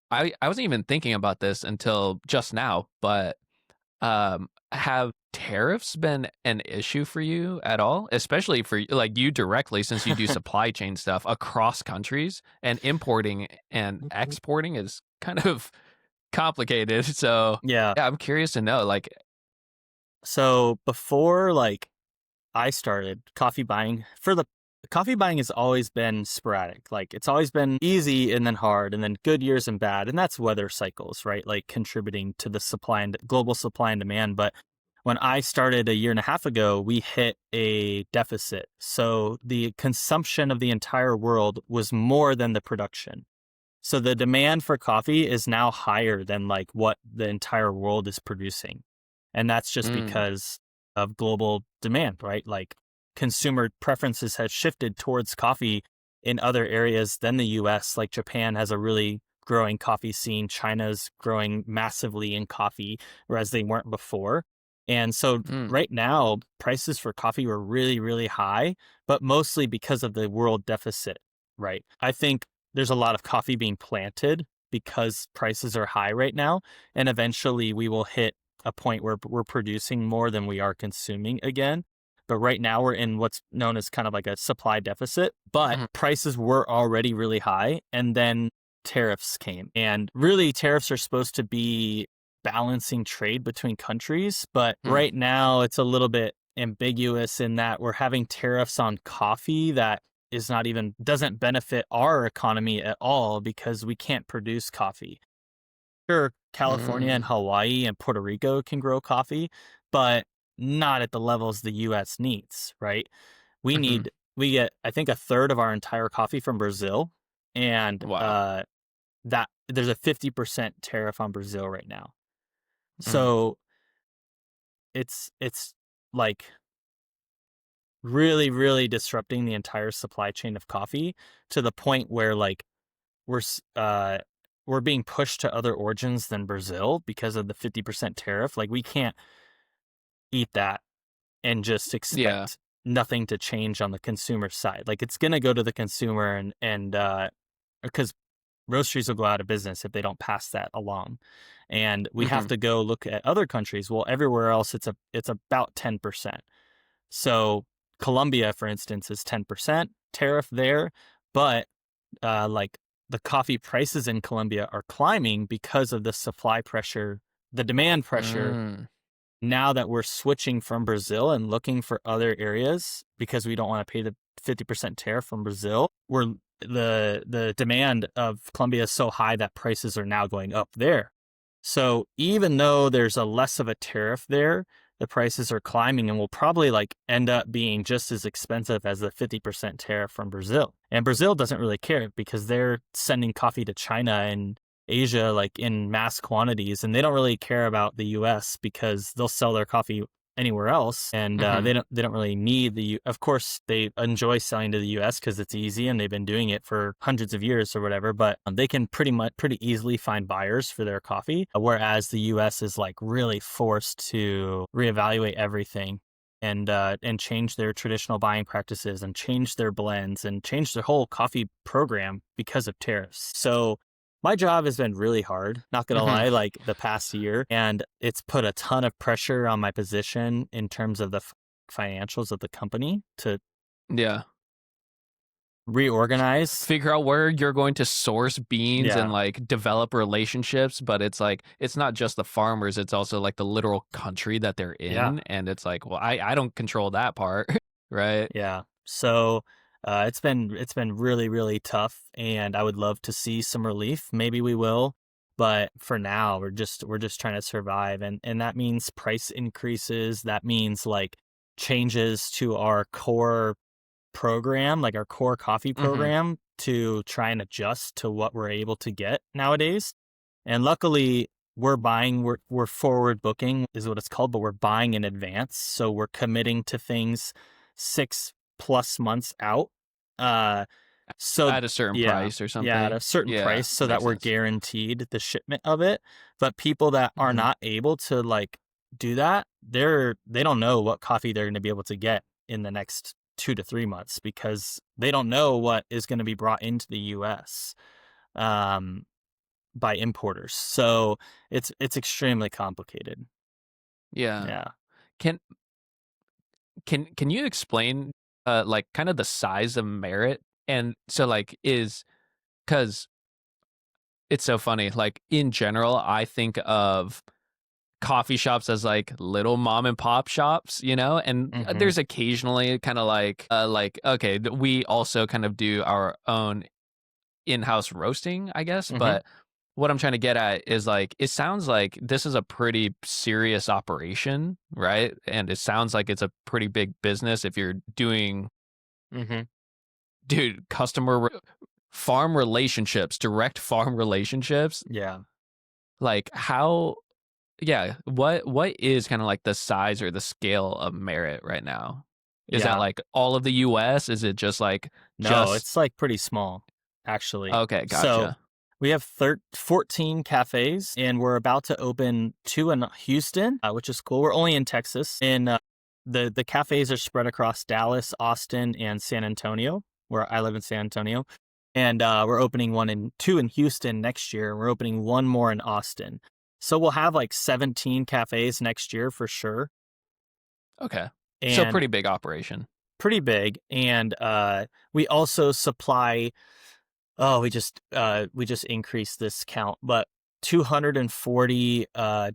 I I wasn't even thinking about this until just now, but have tariffs been an issue for you at all? Especially for like you directly, since you do supply chain stuff across countries, and importing and exporting is kind of complicated. So Yeah. yeah, I'm curious to know. Like, So before like I started coffee buying has always been sporadic. Like it's always been easy and then hard and then good years and bad. And that's weather cycles, right? Like contributing to the global supply and demand. But when I started a year and a half ago, we hit a deficit. So the consumption of the entire world was more than the production. So the demand for coffee is now higher than like what the entire world is producing. And that's just mm, because of global demand, right? Like consumer preferences have shifted towards coffee in other areas than the US. Like Japan has a really growing coffee scene. China's growing massively in coffee, whereas they weren't before. And so mm, right now, prices for coffee were really, really high, but mostly because of the world deficit, right? I think there's a lot of coffee being planted because prices are high right now. And eventually we will hit a point where we're producing more than we are consuming again. But right now we're in what's known as kind of like a supply deficit. But mhm, prices were already really high. And then tariffs came. And really, tariffs are supposed to be balancing trade between countries. But mm, right now it's a little bit ambiguous in that we're having tariffs on coffee that is not even doesn't benefit our economy at all because we can't produce coffee. Sure, California and mm, Hawaii and Puerto Rico can grow coffee, but not at the levels the US needs, right? mhm. We get I think a third of our entire coffee from Brazil, and Wow. that there's a 50% tariff on Brazil right now. Mm, So it's like really, really disrupting the entire supply chain of coffee to the point where like we're s- uh we're being pushed to other origins than Brazil because of the 50% tariff. Like we can't eat that and just yeah. expect nothing to change on the consumer side. Like it's going to go to the consumer and because roasteries will go out of business if they don't pass that along. And we have Mhm, to go look at other countries. Well, everywhere else it's about 10%. So Colombia, for instance, is 10% tariff there, but like the coffee prices in Colombia are climbing because of the supply pressure, the demand pressure. mm, Now that we're switching from Brazil and looking for other areas because we don't want to pay the 50% tariff from Brazil, the demand of Colombia is so high that prices are now going up there. So even though there's a less of a tariff there, the prices are climbing and will probably like end up being just as expensive as the 50% tariff from Brazil. And Brazil doesn't really care because they're sending coffee to China and Asia like in mass quantities, and they don't really care about the US because they'll sell their coffee anywhere else, and mhm. they don't really need of course they enjoy selling to the US because it's easy and they've been doing it for hundreds of years or whatever, but they can pretty easily find buyers for their coffee, whereas the US is like really forced to reevaluate everything and change their traditional buying practices and change their blends and change their whole coffee program because of tariffs. So my job has been really hard, not gonna Mhm. lie, like the past year, and it's put a ton of pressure on my position in terms of the financials of the company to Yeah. reorganize. Figure out where you're going to source beans and Yeah, like develop relationships, but it's like it's not just the farmers, it's also like the literal country that they're yeah, in. And it's like, well, I don't control that part. Right. yeah. So it's been really really tough, and I would love to see some relief. Maybe we will, but for now we're just trying to survive, and that means price increases. That means like changes to our core program, like our core coffee Hmm. program, to try and adjust to what we're able to get nowadays. And luckily, we're forward booking is what it's called, but we're buying in advance. So we're committing to things 6+ months out. Uh, so At a certain yeah, price or yeah, at something. a certain Yeah, price so that makes we're sense. guaranteed the shipment of it. But people that are Hmm. not able to like do that, they don't know what coffee they're going to be able to get in the next 2 to 3 months because they don't know what is going to be brought into the US. Um, by importers. So it's extremely complicated. Yeah. Yeah. Can can you explain like kind of the size of Merit? And so like is cuz it's so funny. Like in general, I think of coffee shops as like little mom and pop shops, you know? And Mhm. there's occasionally kind of like okay, we also kind of do our own in-house roasting, I guess, Mhm. but what I'm trying to get at is like it sounds like this is a pretty serious operation, right? And it sounds like it's a pretty big business if you're doing Mhm. dude, farm relationships, direct farm relationships. Yeah. Like how yeah, what is kind of like the size or the scale of Merit right now? Is that Yeah. like all of the US? Is it just like No, just it's like pretty small, actually. okay, So gotcha. we have 14 cafes, and we're about to open two in Houston, which is cool. We're only in Texas, and the cafes are spread across Dallas, Austin, and San Antonio, where I live in San Antonio. And we're opening two in Houston next year. We're opening one more in Austin. So we'll have like 17 cafes next year for sure. Okay. So And pretty big operation. pretty big. And we also supply. Oh, we just increased this count, but 240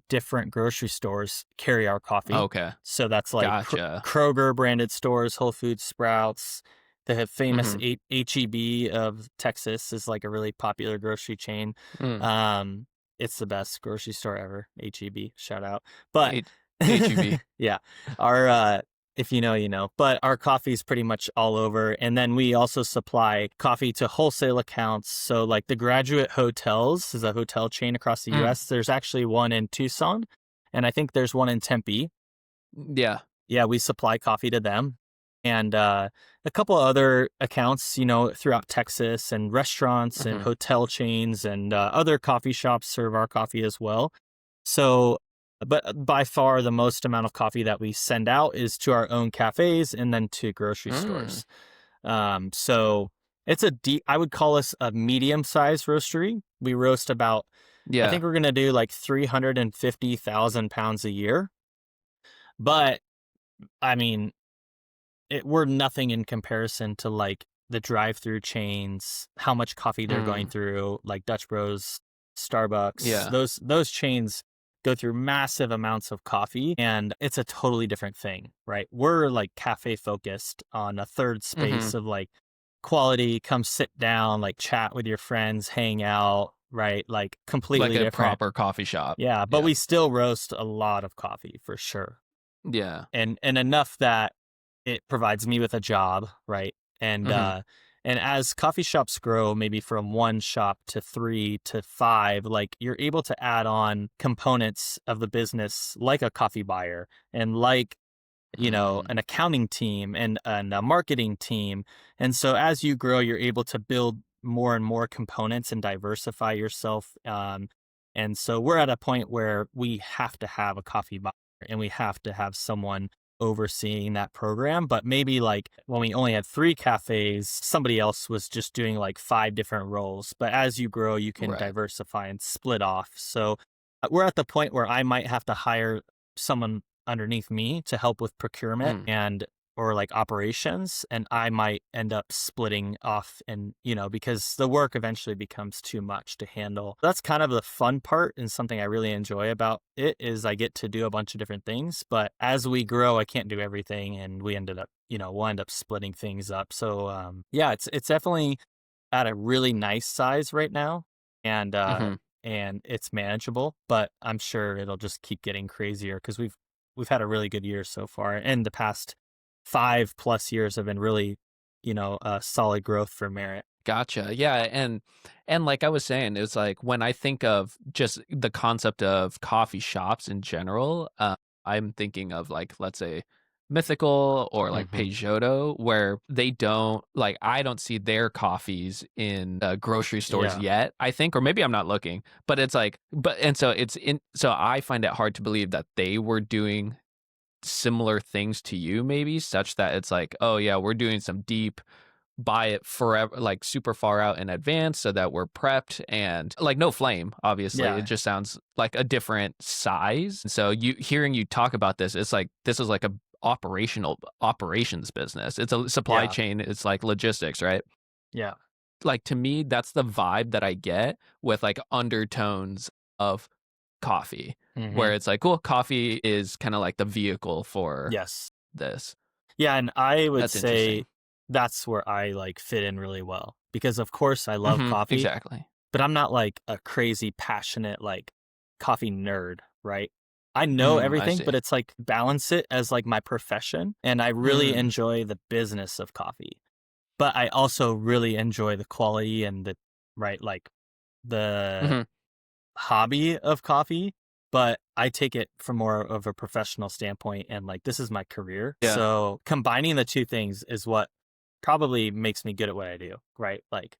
different grocery stores carry our coffee. Okay. So that's like Gotcha. Kroger branded stores, Whole Foods, Sprouts. The famous Mhm. HEB of Texas is like a really popular grocery chain. Mm. Um, it's the best grocery store ever. HEB, shout out. But H- HEB. yeah, our if you know, you know. But our coffee is pretty much all over. And then we also supply coffee to wholesale accounts. So, like the Graduate Hotels is a hotel chain across the Mm. US. There's actually one in Tucson, and I think there's one in Tempe. Yeah. Yeah, we supply coffee to them. And a couple other accounts, throughout Texas, and restaurants and Mhm. hotel chains and other coffee shops serve our coffee as well. So, but by far the most amount of coffee that we send out is to our own cafes and then to grocery Mm. stores. So it's I would call us a medium sized roastery. We roast about, I Yeah. think we're going to do like 350,000 pounds a year. But I mean, we're nothing in comparison to like the drive-through chains, how much coffee they're going Mm. through, like Dutch Bros, Starbucks. Yeah. Those chains go through massive amounts of coffee, and it's a totally different thing, right? We're like cafe focused on a third Mhm. space of like quality, come sit down, like chat with your friends, hang out, right? Like Like completely a different. proper coffee shop. Yeah, but Yeah. we still roast a lot of coffee for sure. Yeah. And enough that it provides me with a job, right? And Mhm. and as coffee shops grow, maybe from one shop to three to five, like you're able to add on components of the business, like a coffee buyer and like Mm. an accounting team and a marketing team. And so as you grow, you're able to build more and more components and diversify yourself. And so we're at a point where we have to have a coffee buyer and we have to have someone overseeing that program. But maybe like when we only had three cafes, somebody else was just doing like five different roles. But as you grow, you can Right. diversify and split off. So we're at the point where I might have to hire someone underneath me to help with procurement Mm. and or like operations, and I might end up splitting off, and because the work eventually becomes too much to handle. That's kind of the fun part, and something I really enjoy about it is I get to do a bunch of different things, but as we grow I can't do everything, and we'll end up splitting things up. So yeah, it's definitely at a really nice size right now, and Mhm. it's manageable, but I'm sure it'll just keep getting crazier because we've had a really good year so far, and the past 5+ years have been really, solid growth for Merit. Gotcha. Yeah, and like I was saying, it's like when I think of just the concept of coffee shops in general, I'm thinking of like let's say Mythical or like Hmm. Peugeot, where they don't like I don't see their coffees in grocery stores Yeah. yet. I think, or maybe I'm not looking, but it's like, but and so it's in. So I find it hard to believe that they were doing similar things to you, maybe such that it's like, oh yeah, we're doing some deep buy it forever, like super far out in advance so that we're prepped and like no flame, obviously. It Yeah. just sounds like a different size. So you hearing you talk about this, it's like this is like a operations business. It's a supply Yeah. chain, it's like logistics, right? Yeah. Like to me, that's the vibe that I get with like undertones of coffee, Hmm. where it's like, cool, coffee is kind of like the vehicle for Yes. this. Yeah, and I would That's say interesting. that's where I like fit in really well because of course I love coffee, Exactly. but I'm not like a crazy passionate like coffee nerd, right? I know I everything, but see. it's like balance it as like my profession and I really Mm, enjoy the business of coffee. But I also really enjoy the quality and the right like the mhm, hobby of coffee, but I take it from more of a professional standpoint and like this is my career. yeah, So combining the two things is what probably makes me good at what I do, right? Like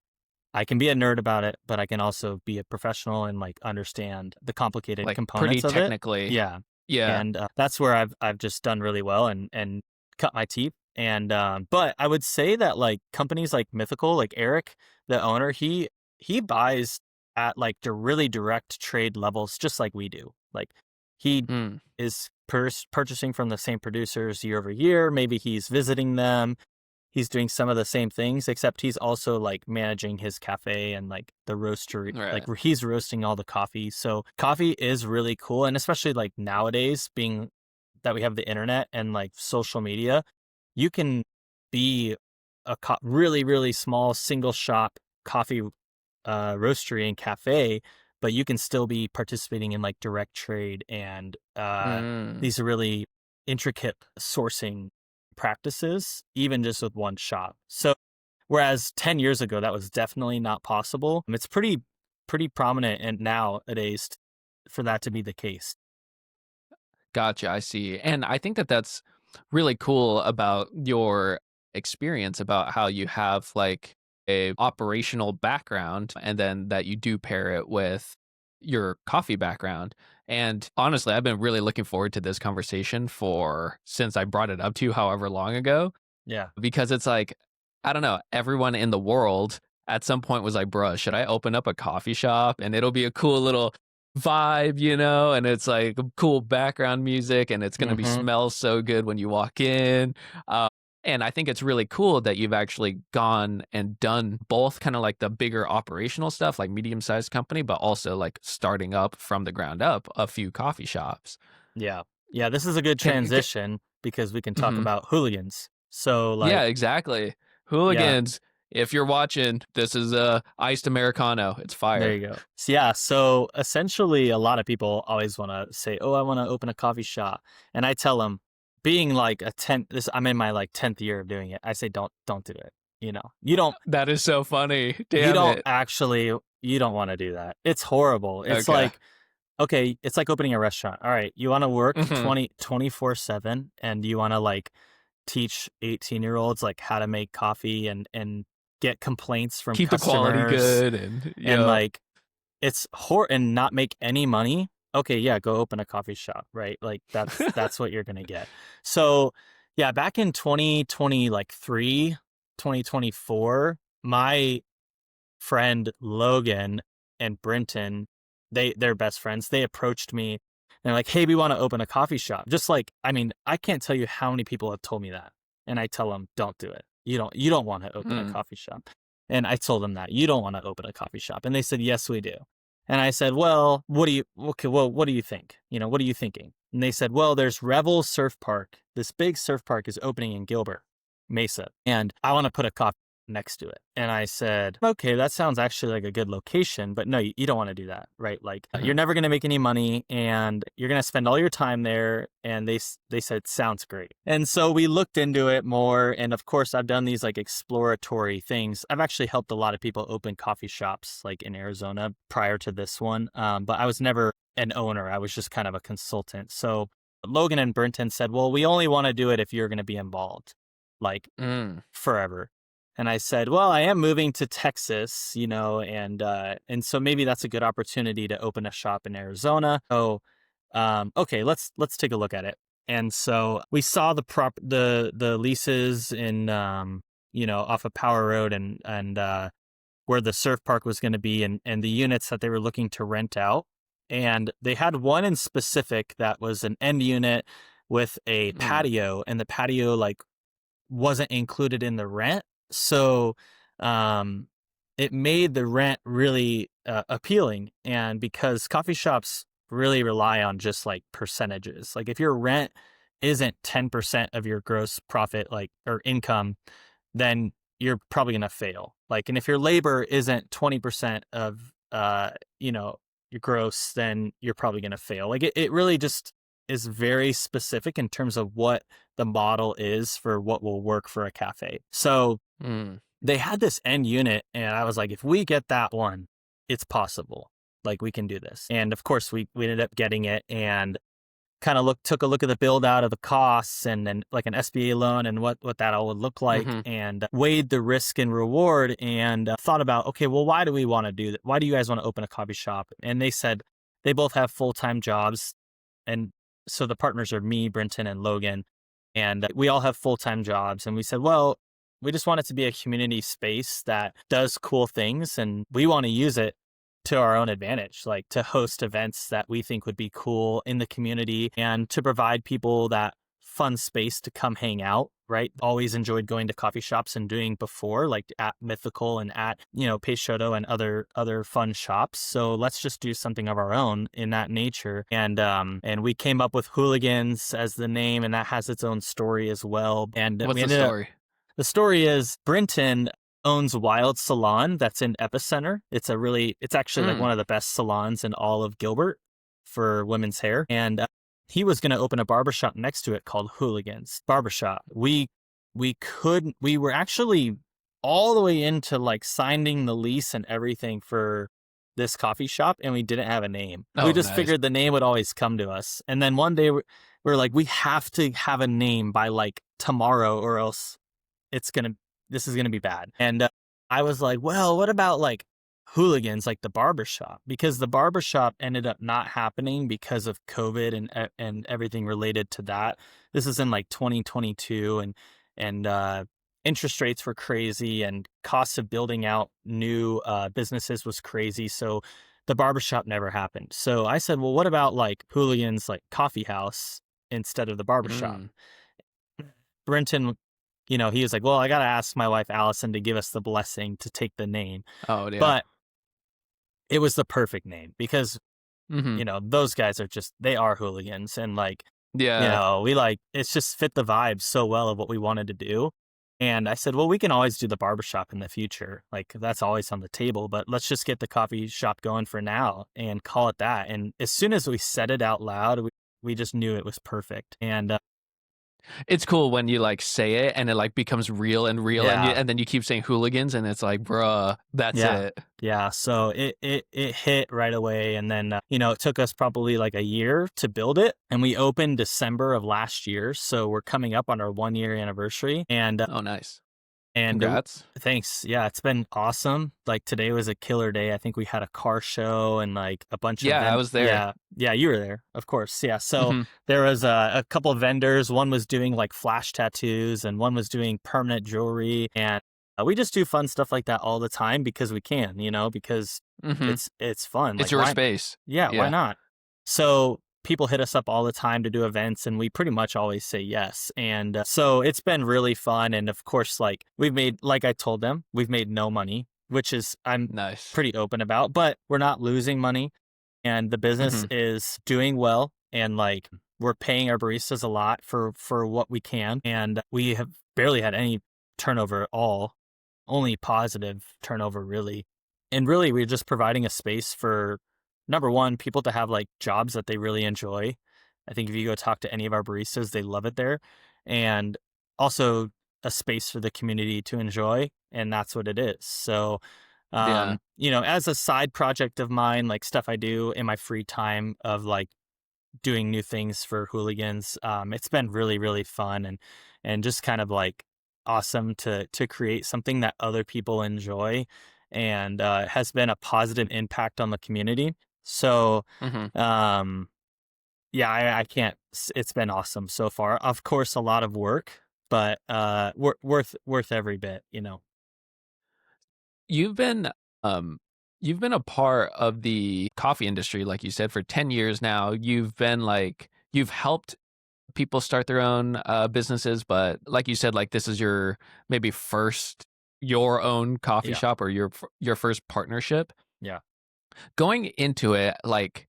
I can be a nerd about it, but I can also be a professional and like understand the complicated like pretty components of it. technically. Yeah. Yeah. And that's where I've just done really well and cut my teeth. And but I would say that like companies like Mythical, like Eric, the owner, he buys at like the really direct trade levels, just like we do. Like he Mm, is purchasing from the same producers year over year. Maybe he's visiting them. He's doing some of the same things, except he's also like managing his cafe and like the roastery, like right. he's roasting all the coffee. So coffee is really cool. And especially like nowadays, being that we have the internet and like social media, you can be a really, really small single shop coffee roastery and cafe, but you can still be participating in like direct trade and Mm. these really intricate sourcing practices, even just with one shop. So, whereas 10 years ago, that was definitely not possible. It's pretty prominent and nowadays for that to be the case. Gotcha, I see. And I think that that's really cool about your experience about how you have like a operational background and then that you do pair it with your coffee background. And honestly, I've been really looking forward to this conversation for since I brought it up to you however long ago Yeah. because it's like I don't know, everyone in the world at some point was like, "Bruh, should I open up a coffee shop and it'll be a cool little vibe, you know, and it's like cool background music and it's going to be Hmm. smell so good when you walk in." Uh, and I think it's really cool that you've actually gone and done both kind of like the bigger operational stuff, like medium-sized company, but also like starting up from the ground up a few coffee shops. Yeah. Yeah. This is a good Can transition because we can talk mhm. about hooligans. So, Yeah, like, exactly. yeah, Hooligans, if you're watching, this is a iced Americano. It's there fire. you go. So, yeah. So essentially, a lot of people always want to say, "Oh, I want to open a coffee shop," and I tell them, being like a 10th, this I'm in my like 10th year of doing it. I say, don't do it. That is so funny. You Damn don't it. actually, you don't want to do that. It's horrible. It's Okay. like, okay, it's like opening a restaurant. All right, you want to work Mhm. 24/7, and you want to like teach 18-year-olds like how to make coffee and get complaints from Keep the quality customers good and and yep. like and not make any money. Okay, yeah, go open a coffee shop, right? Like that's what you're going to get. So, yeah, back in 2020 like 3, 2024, my friend Logan and Brenton, they're best friends. They approached me and they're like, "Hey, we want to open a coffee shop." Just like, I mean, I can't tell you how many people have told me that. And I tell them, "Don't do it. You don't want to open a Mm, coffee shop." And I told them that, "You don't want to open a coffee shop." And they said, "Yes, we do." And I said, "Well, what do you think? What are you thinking?" And they said, "Well, there's Revel Surf Park. This big surf park is opening in Gilbert Mesa, and I want to put a coffee next to it." And I said, "Okay, that sounds actually like a good location, but no, you don't want to do that, right? Like you're mhm. never going to make any money and you're going to spend all your time there." And they said, "Sounds great." And so we looked into it more. And of course, I've done these like exploratory things. I've actually helped a lot of people open coffee shops like in Arizona prior to this one. But I was never an owner. I was just kind of a consultant. So Logan and Brenton said, "Well, we only want to do it if you're going to be involved, like Mm. forever." And I said, "Well, I am moving to Texas, and so maybe that's a good opportunity to open a shop in Arizona. So, okay, let's take a look at it." And so we saw the leases in off of Power Road and where the surf park was going to be, and the units that they were looking to rent out. And they had one in specific that was an end unit with a Mm. patio, and the patio like wasn't included in the rent. So um, it made the rent really appealing. And because coffee shops really rely on just like percentages, like if your rent isn't 10% of your gross profit, like, or income, then you're probably going to fail. Like, and if your labor isn't 20% of, your gross, then you're probably going to fail. Like it really just is very specific in terms of what the model is for what will work for a cafe. So Mm. they had this end unit, and I was like, if we get that one, it's possible. Like we can do this. And of course we ended up getting it, and kind of took a look at the build out of the costs and then like an SBA loan and what that all would look like, Mm-hmm. and weighed the risk and reward, and thought about, okay, well, why do we want to do that? Why do you guys want to open a coffee shop? And they said they both have full-time jobs. And so the partners are me, Brenton, and Logan, and we all have full-time jobs. And we said, well, we just want it to be a community space that does cool things, and we want to use it to our own advantage, like to host events that we think would be cool in the community and to provide people that fun space to come hang out, right? Always enjoyed going to coffee shops and doing before, like at Mythical and at, Peixoto and other fun shops. So let's just do something of our own in that nature. And we came up with Hooligans as the name, and that has its own story as well. And What's we the ended up story? the story is Brenton owns Wild Salon that's in Epicenter. It's actually like Mm. one of the best salons in all of Gilbert for women's hair. And he was going to open a barbershop next to it called Hooligans Barbershop. We were actually all the way into like signing the lease and everything for this coffee shop, and we didn't have a name. We Oh, just nice. figured the name would always come to us. And then one day we're like, we have to have a name by like tomorrow, or else it's gonna this is gonna be bad. And I was like, well, what about like Hooligans, like the barbershop? Because the barbershop ended up not happening because of COVID and everything related to that. This is in like 2022, and interest rates were crazy, and costs of building out new businesses was crazy. So the barbershop never happened. So I said, well, what about like Hooligans, like coffee house instead of the barbershop? Mm. Brenton, he was like, well, I got to ask my wife, Allison, to give us the blessing to take the name. Oh, yeah. But it was the perfect name because, Mm-hmm. those guys they are hooligans. And like, Yeah. we like, it's just fit the vibe so well of what we wanted to do. And I said, well, we can always do the barbershop in the future. Like that's always on the table, but let's just get the coffee shop going for now and call it that. And as soon as we said it out loud, we just knew it was perfect. And It's cool when you like say it and it like becomes real and real, and yeah. and then you keep saying Hooligans and it's like, bruh, that's Yeah. it. Yeah. So it hit right away. And then, it took us probably like a year to build it. And we opened December of last year. So we're coming up on our 1 year anniversary. Oh, nice. And Congrats. thanks. Yeah. It's been awesome. Like today was a killer day. I think we had a car show and like a bunch of Yeah, I was there. Yeah. Yeah. You were there. Of course. Yeah. So Hmm. there was a couple of vendors. One was doing like flash tattoos, and one was doing permanent jewelry. And we just do fun stuff like that all the time because we can, because Hmm. it's fun. It's Like your why? space. Yeah, why Yeah. not? So people hit us up all the time to do events, and we pretty much always say yes. And so it's been really fun. And of course, like like I told them, we've made no money, which is I'm Nice. pretty open about, but we're not losing money, and the business Hmm. is doing well, and like we're paying our baristas a lot for what we can, and we have barely had any turnover at all, only positive turnover really. And really we're just providing a space for, number one, people to have like jobs that they really enjoy. I think if you go talk to any of our baristas, they love it there. And also a space for the community to enjoy, and that's what it is. So Yeah. as a side project of mine, like stuff I do in my free time of like doing new things for Hooligans, it's been really, really fun, and just kind of like awesome to create something that other people enjoy, and has been a positive impact on the community. So Hmm. um, yeah, I can't. It's been awesome so far. Of course, a lot of work, but worth every bit, you know. You've been um you've been a part of the coffee industry, like you said, for 10 years now. You've been like you've helped people start their own businesses, but like you said, like this is your maybe first your own coffee Yeah, shop or your first partnership. yeah, Going into it, like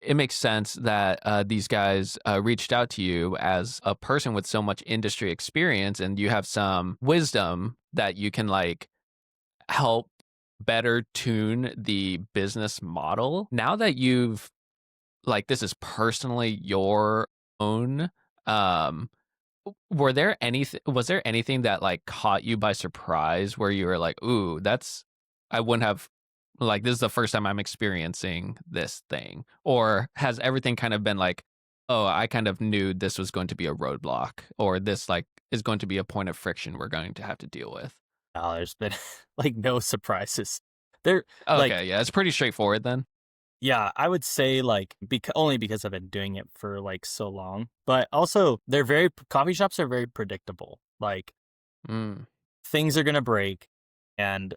it makes sense that these guys reached out to you as a person with so much industry experience, and you have some wisdom that you can like help better tune the business model. Now that you've like this is personally your own, um were there anything was there anything that like caught you by surprise where you were like, ooh, that's I wouldn't have like this is the first time I'm experiencing this thing? Or has everything kind of been like, oh, I kind of knew this was going to be a roadblock, or this like is going to be a point of friction we're going to have to deal with? no, there's been like no surprises. They're like, Okay, yeah, it's pretty straightforward then. yeah, I would say like only because I've been doing it for like so long, but also coffee shops are very predictable. Like Mm, things are gonna break, and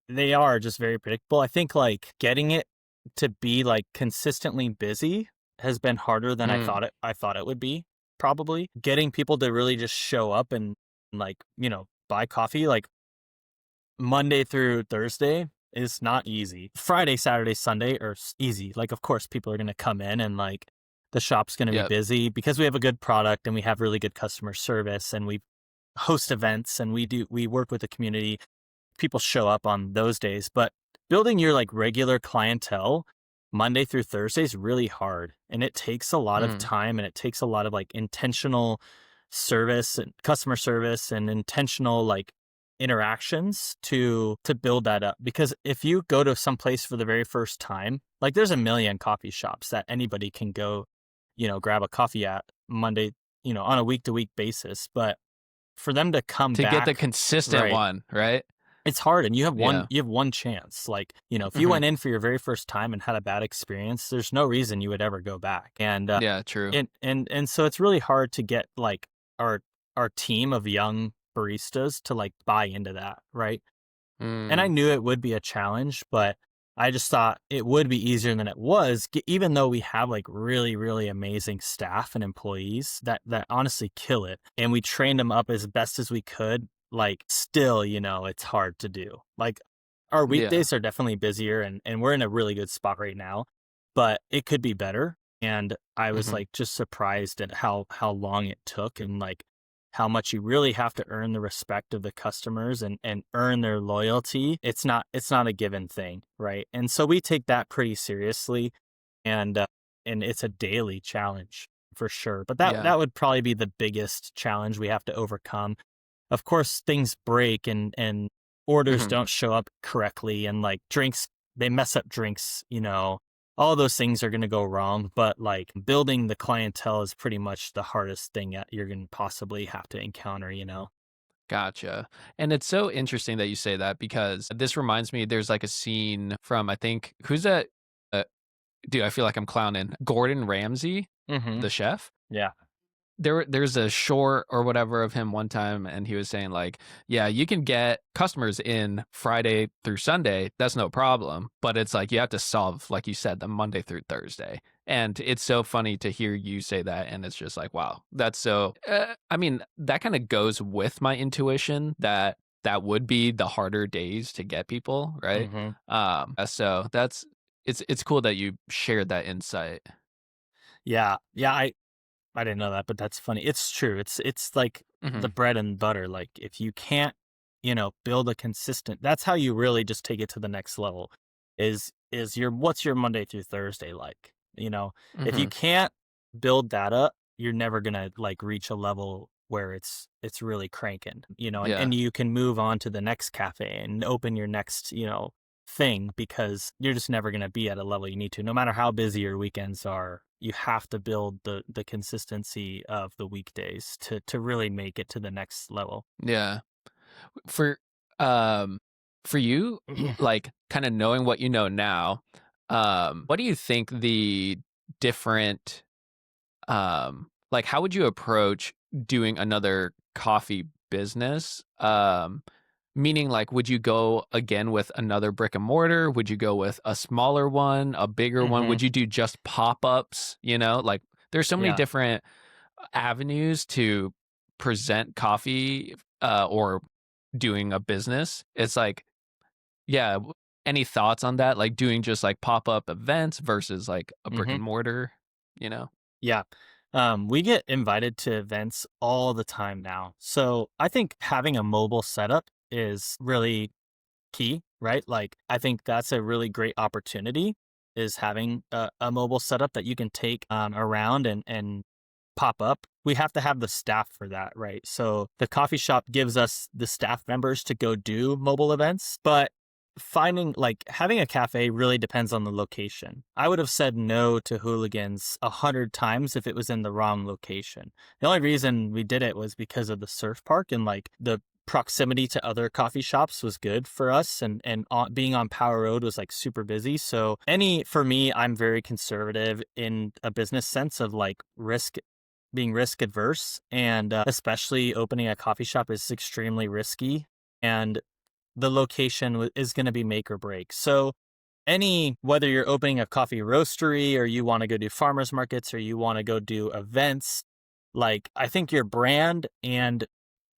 they are just very predictable. I think like getting it to be like consistently busy has been harder than mm, I thought it would be. Probably getting people to really just show up and like buy coffee like Monday through Thursday is not easy. Friday, Saturday, Sunday are easy. Like, of course, people are going to come in and like the shop's going to be yep. busy because we have a good product and we have really good customer service and we host events and we work with the community. People show up on those days, but building your like regular clientele Monday through Thursday is really hard, and it takes a lot of Mm, time and it takes a lot of like intentional service and customer service and intentional like interactions to build that up. Because if you go to some place for the very first time, like there's a million coffee shops that anybody can go, grab a coffee at Monday, on a week to week basis, but for them to come to get the back, consistent right, one, right? it's hard, and Yeah. you have one chance. Like, if you Hmm. went in for your very first time and had a bad experience, there's no reason you would ever go back. And Yeah, true. and so it's really hard to get like our our team of young baristas to like buy into that, right? And I Mm, knew it would be a challenge, but I just thought it would be easier than it was, even though we have like really, really amazing staff and employees that honestly kill it. And we trained them up as best as we could. Like still, it's hard to do. Like our yeah. weekdays are definitely busier and we're in a really good spot right now, but it could be better. And I was Hmm. like just surprised at how long it took and like how much you really have to earn the respect of the customers and earn their loyalty. It's not a given thing, right? And so we take that pretty seriously, and it's a daily challenge for sure. But that Yeah. that would probably be the biggest challenge we have to overcome. Of course, things break and orders Hmm. don't show up correctly, and like drinks, they mess up drinks, all those things are going to go wrong, but like building the clientele is pretty much the hardest thing that you're going to possibly have to encounter. Gotcha. And it's so interesting that you say that because this reminds me there's like a scene from I think who's that dude, I feel like I'm clowning. Gordon Ramsay, Mhm. the chef. Yeah. There's a short or whatever of him one time, and he was saying like, yeah, you can get customers in Friday through Sunday, that's no problem, but it's like you have to solve, like you said, the Monday through Thursday. And it's so funny to hear you say that, and it's just like, wow, that's so I mean, that kind of goes with my intuition that that would be the harder days to get people, right? Mhm. So that's it's cool that you shared that insight. Yeah. Yeah, I didn't know that, but that's funny. It's true. It's like the Hmm. bread and butter. Like if you can't, build a consistent, that's how you really just take it to the next level. Is your what's your Monday through Thursday like? If you Hmm. can't build that up, you're never gonna like reach a level where it's really cranking, and Yeah. you can move on to the next cafe and open your next, thing because you're just never gonna be at a level you need to. No matter how busy your weekends are, you have to build the consistency of the weekdays to really make it to the next level. Yeah. For um for you, like kind of knowing what you know now, what do you think the different like how would you approach doing another coffee business? Meaning, like, would you go again with another brick and mortar? Would you go with a smaller one, a bigger one? Hmm. Would you do just pop-ups? Like, there's so many Yeah. different avenues to present coffee, or doing a business. It's like, yeah, any thoughts on that? Like, doing just, like, pop-up events versus, like, a brick Hmm. and mortar, you know? Yeah. We get invited to events all the time now. So I think having a mobile setup is really key, right? Like, I think that's a really great opportunity is having a mobile setup that you can take around and pop up. We have to have the staff for that, right? So the coffee shop gives us the staff members to go do mobile events, but finding like having a cafe really depends on the location. I would have said no to Hooligans 100 times if it was in the wrong location. The only reason we did it was because of the surf park and like the proximity to other coffee shops was good for us and being on Power Road was like super busy. So any for me, I'm very conservative in a business sense of like being risk adverse and especially opening a coffee shop is extremely risky and the location is going to be make or break. So whether you're opening a coffee roastery or you want to go do farmers markets or you want to go do events, like I think your brand and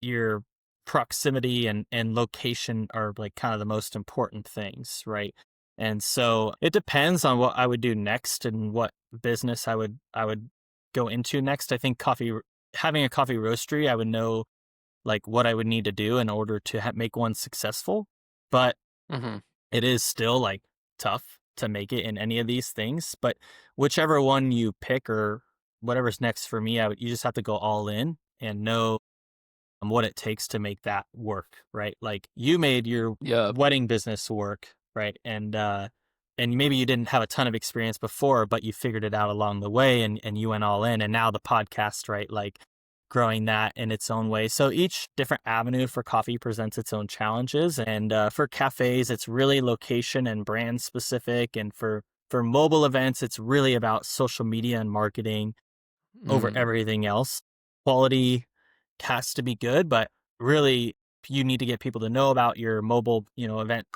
your proximity and location are like kind of the most important things, right? And so it depends on what I would do next and what business I would go into next. I think having a coffee roastery, I would know like what I would need to do in order to make one successful. But Mhm. it is still like tough to make it in any of these things. But whichever one you pick or whatever's next for me, you just have to go all in and know what it takes to make that work, right? Like you made your Yep. wedding business work, right? And maybe you didn't have a ton of experience before, but you figured it out along the way and you went all in. And now the podcast, right? Like growing that in its own way. So each different avenue for coffee presents its own challenges. And for cafes, it's really location and brand specific. And for mobile events, it's really about social media and marketing over Mm. everything else. Quality has to be good, but really you need to get people to know about your mobile, event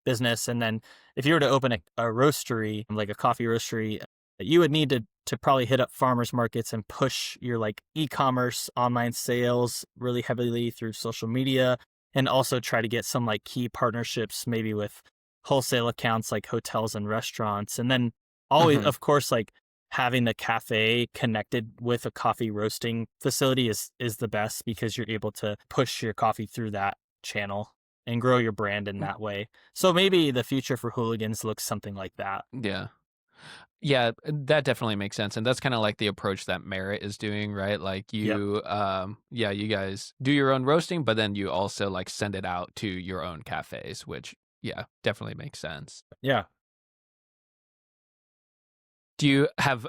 business. And then if you were to open a roastery, like a coffee roastery, you would need to probably hit up farmers markets and push your like e-commerce online sales really heavily through social media and also try to get some like key partnerships maybe with wholesale accounts like hotels and restaurants. And then always Mhm. of course like having the cafe connected with a coffee roasting facility is the best because you're able to push your coffee through that channel and grow your brand in Mm, that way. So maybe the future for Hooligans looks something like that. yeah. Yeah, that definitely makes sense, and that's kinda like the approach that Merit is doing, right? Like, Yep. yeah, you guys do your own roasting, but then you also, like, send it out to your own cafes, which, yeah, definitely makes sense. Yeah. Do you have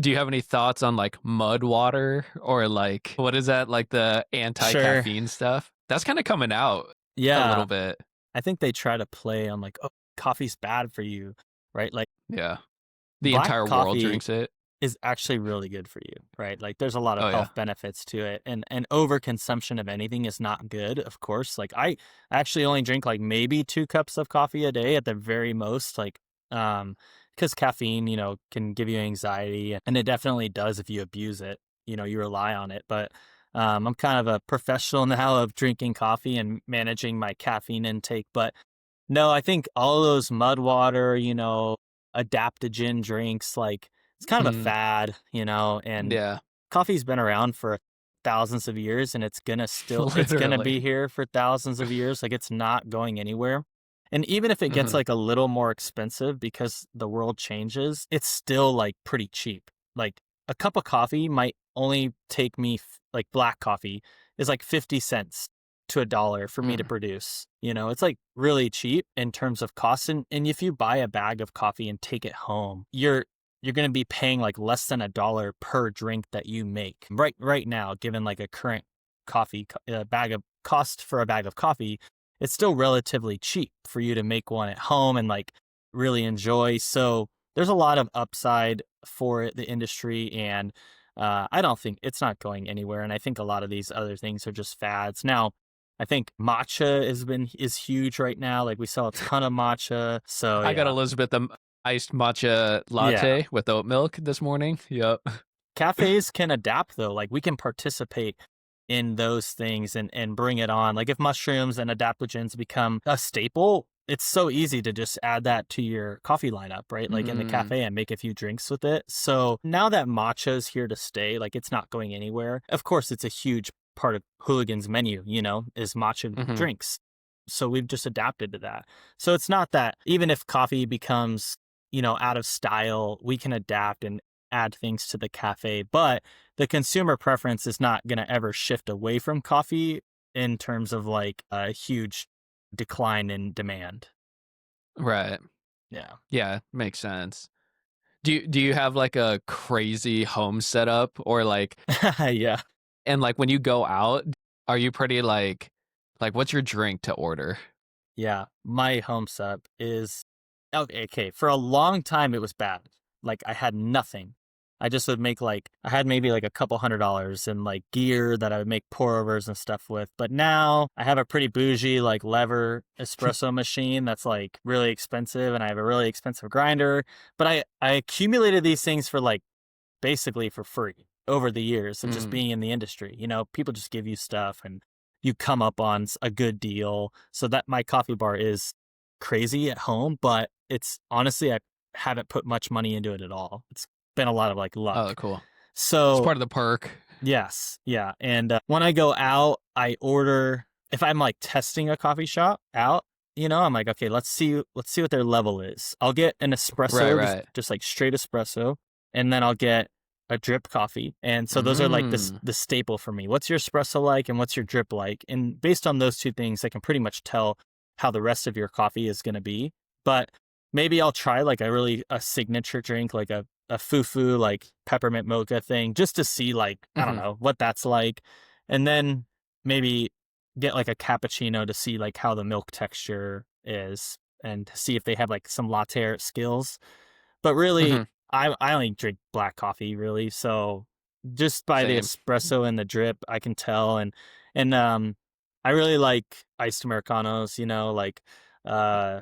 do you have any thoughts on, like, mud water or, like, what is that, like, the Sure. anti-caffeine stuff? That's kinda coming out a little Yeah. bit. I think they try to play on like, oh, coffee's bad for you, right? Like Yeah. The black entire world coffee drinks it. is actually really good for you, right? Like there's a lot of Oh, yeah. health benefits to it and overconsumption of anything is not good, of course. Like I actually only drink like maybe 2 cups of coffee a day at the very most like because caffeine, can give you anxiety and it definitely does if you abuse it. You rely on it, but I'm kind of a professional now of drinking coffee and managing my caffeine intake, but no, I think all of those mud water, adaptogen drinks like it's kind of a Mm, fad, and yeah. coffee's been around for thousands of years and it's gonna Literally. be here for thousands of years. Like it's not going anywhere. And even if it gets Mhm. like a little more expensive because the world changes, it's still like pretty cheap. Like a cup of coffee might only take me like black coffee is like 50 cents to a dollar for me to Mm. produce. It's like really cheap in terms of cost. And if you buy a bag of coffee and take it home, you're going to be paying like less than a dollar per drink that you make right now, given like a current bag of cost for a bag of coffee, it's still relatively cheap for you to make one at home and like really enjoy. So there's a lot of upside for the industry. And I don't think it's not going anywhere. And I think a lot of these other things are just fads. Now, I think matcha is huge right now. Like we sell a ton of matcha. So I got yeah. Elizabeth the iced matcha Yeah. latte with oat milk this morning. Yep. Cafes can adapt though. Like we can participate in those things and bring it on. Like if mushrooms and adaptogens become a staple, it's so easy to just add that to your coffee lineup, right? Like in the Mm, cafe and make a few drinks with it. So now that matcha is here to stay, like it's not going anywhere. Of course, it's a huge part of Hooligan's menu, is matcha mhm. drinks. So we've just adapted to that. So it's not that even if coffee becomes, out of style, we can adapt and add things to the cafe, but the consumer preference is not going to ever shift away from coffee in terms of like a huge decline in demand. Right. Yeah. Yeah, makes sense. Do you have like a crazy home setup or like Yeah. and like when you go out, are you pretty like what's your drink to order? Yeah. My home setup is okay. For a long time, it was bad. Like I had nothing. I just would make like, I had maybe like a couple $100 in like gear that I would make pour overs and stuff with. But now I have a pretty bougie like lever espresso machine that's like really expensive. And I have a really expensive grinder. But I accumulated these things for like basically for free over the years of just Mm. being in the industry. People just give you stuff and you come up on a good deal. So that my coffee bar is crazy at home, but it's honestly, I haven't put much money into it at all. It's been a lot of like Oh, luck. cool. It's So part of the perk. yes, yeah. And when I go out, I order, if I'm like testing a coffee shop out, I'm like, okay, let's see what their level is. I'll get an Right, espresso, just, right. just like straight espresso, and then I'll get a drip coffee. And so those are like this Mm. the staple for me. What's your espresso like and what's your drip like? And based on those two things, I can pretty much tell how the rest of your coffee is going to be. But maybe I'll try like a signature drink, like a foo like peppermint mocha thing, just to see like, I don't Mhm. know what that's like. And then maybe get like a cappuccino to see like how the milk texture is and to see if they have like some latte art skills. But really, Mhm. I only drink black coffee really. So just by the Same. espresso and the drip, I can tell. And I really like iced Americanos, like uh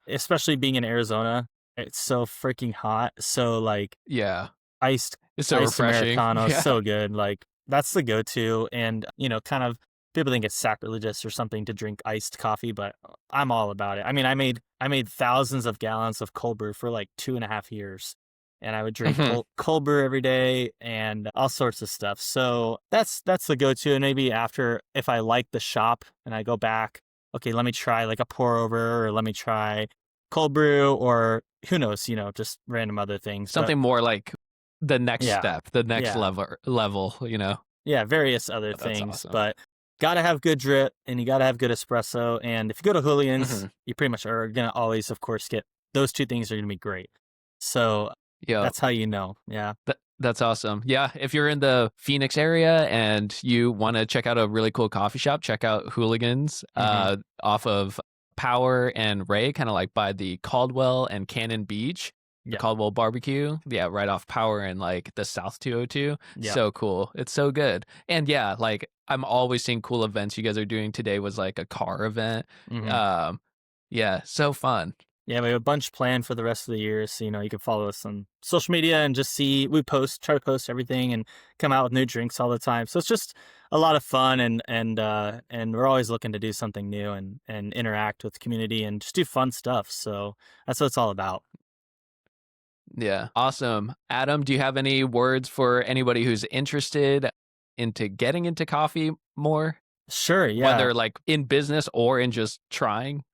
especially being in Arizona, it's so freaking hot. So like Yeah. iced It's so iced refreshing. Americano is Yeah. so good. Like that's the go-to. And kind of people think it's sacrilegious or something to drink iced coffee, but I'm all about it. I mean, I made thousands of gallons of cold brew for like 2.5 years. And I would drink Mhm. cold brew every day and all sorts of stuff. So that's the go-to. And maybe after, if I like the shop and I go back, okay, let me try like a pour over, or let me try cold brew, or who knows, just random other things. But Something more like the next yeah, step, the next yeah, level. yeah, various other That's things. awesome. But gotta have good drip and you gotta have good espresso. And if you go to Hooligans, Mhm. you pretty much are gonna always, of course, get those two things are gonna be great. So Yep. that's how you know. Yeah. That's awesome. Yeah, if you're in the Phoenix area and you want to check out a really cool coffee shop, check out Hooligans Hmm. off of Power and Ray, kind of like by the Caldwell and Cannon Beach, the Yeah. Caldwell barbecue. Yeah, right off Power and like the South 202. Yeah. So cool. It's so good. And yeah, like I'm always seeing cool events you guys are doing. Today was like a car event. Hmm. Um, yeah, so fun. Yeah, we have a bunch planned for the rest of the year. So, you can follow us on social media and just see, we try to post everything and come out with new drinks all the time. So it's just a lot of fun, and we're always looking to do something new and interact with the community and just do fun stuff. So that's what it's all about. Yeah. Awesome. Adam, do you have any words for anybody who's interested into getting into coffee more, Sure. Yeah. whether like in business or in just trying?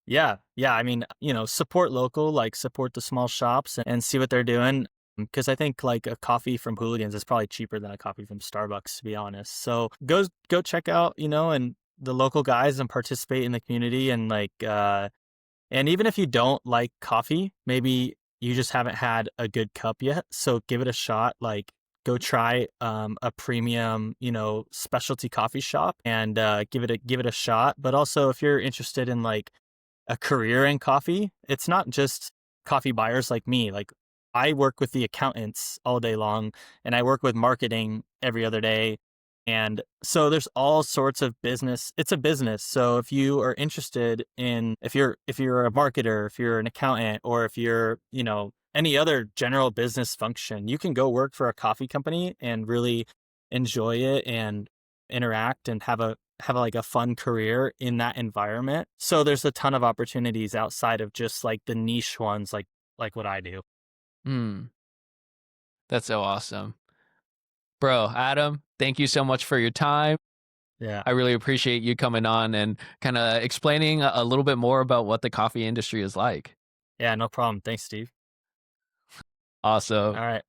Yeah. Yeah. I mean, support local, like support the small shops and see what they're doing. Because I think like a coffee from Hooligans is probably cheaper than a coffee from Starbucks, to be honest. So go check out, and the local guys and participate in the community, and like and even if you don't like coffee, maybe you just haven't had a good cup yet. So give it a shot. Like go try a premium, specialty coffee shop and give it a shot. But also if you're interested in like a career in coffee, it's not just coffee buyers like me. Like I work with the accountants all day long, and I work with marketing every other day. And so there's all sorts of business. It's a business. So if you are interested in, if you're a marketer, if you're an accountant, or if you're, any other general business function, you can go work for a coffee company and really enjoy it and interact and have like a fun career in that environment. So there's a ton of opportunities outside of just like the niche ones like what I do. Mm, that's so awesome. Bro, Adam, thank you so much for your time. Yeah. I really appreciate you coming on and kind of explaining a little bit more about what the coffee industry is like. Yeah, no problem. Thanks, Steve. Awesome. All right.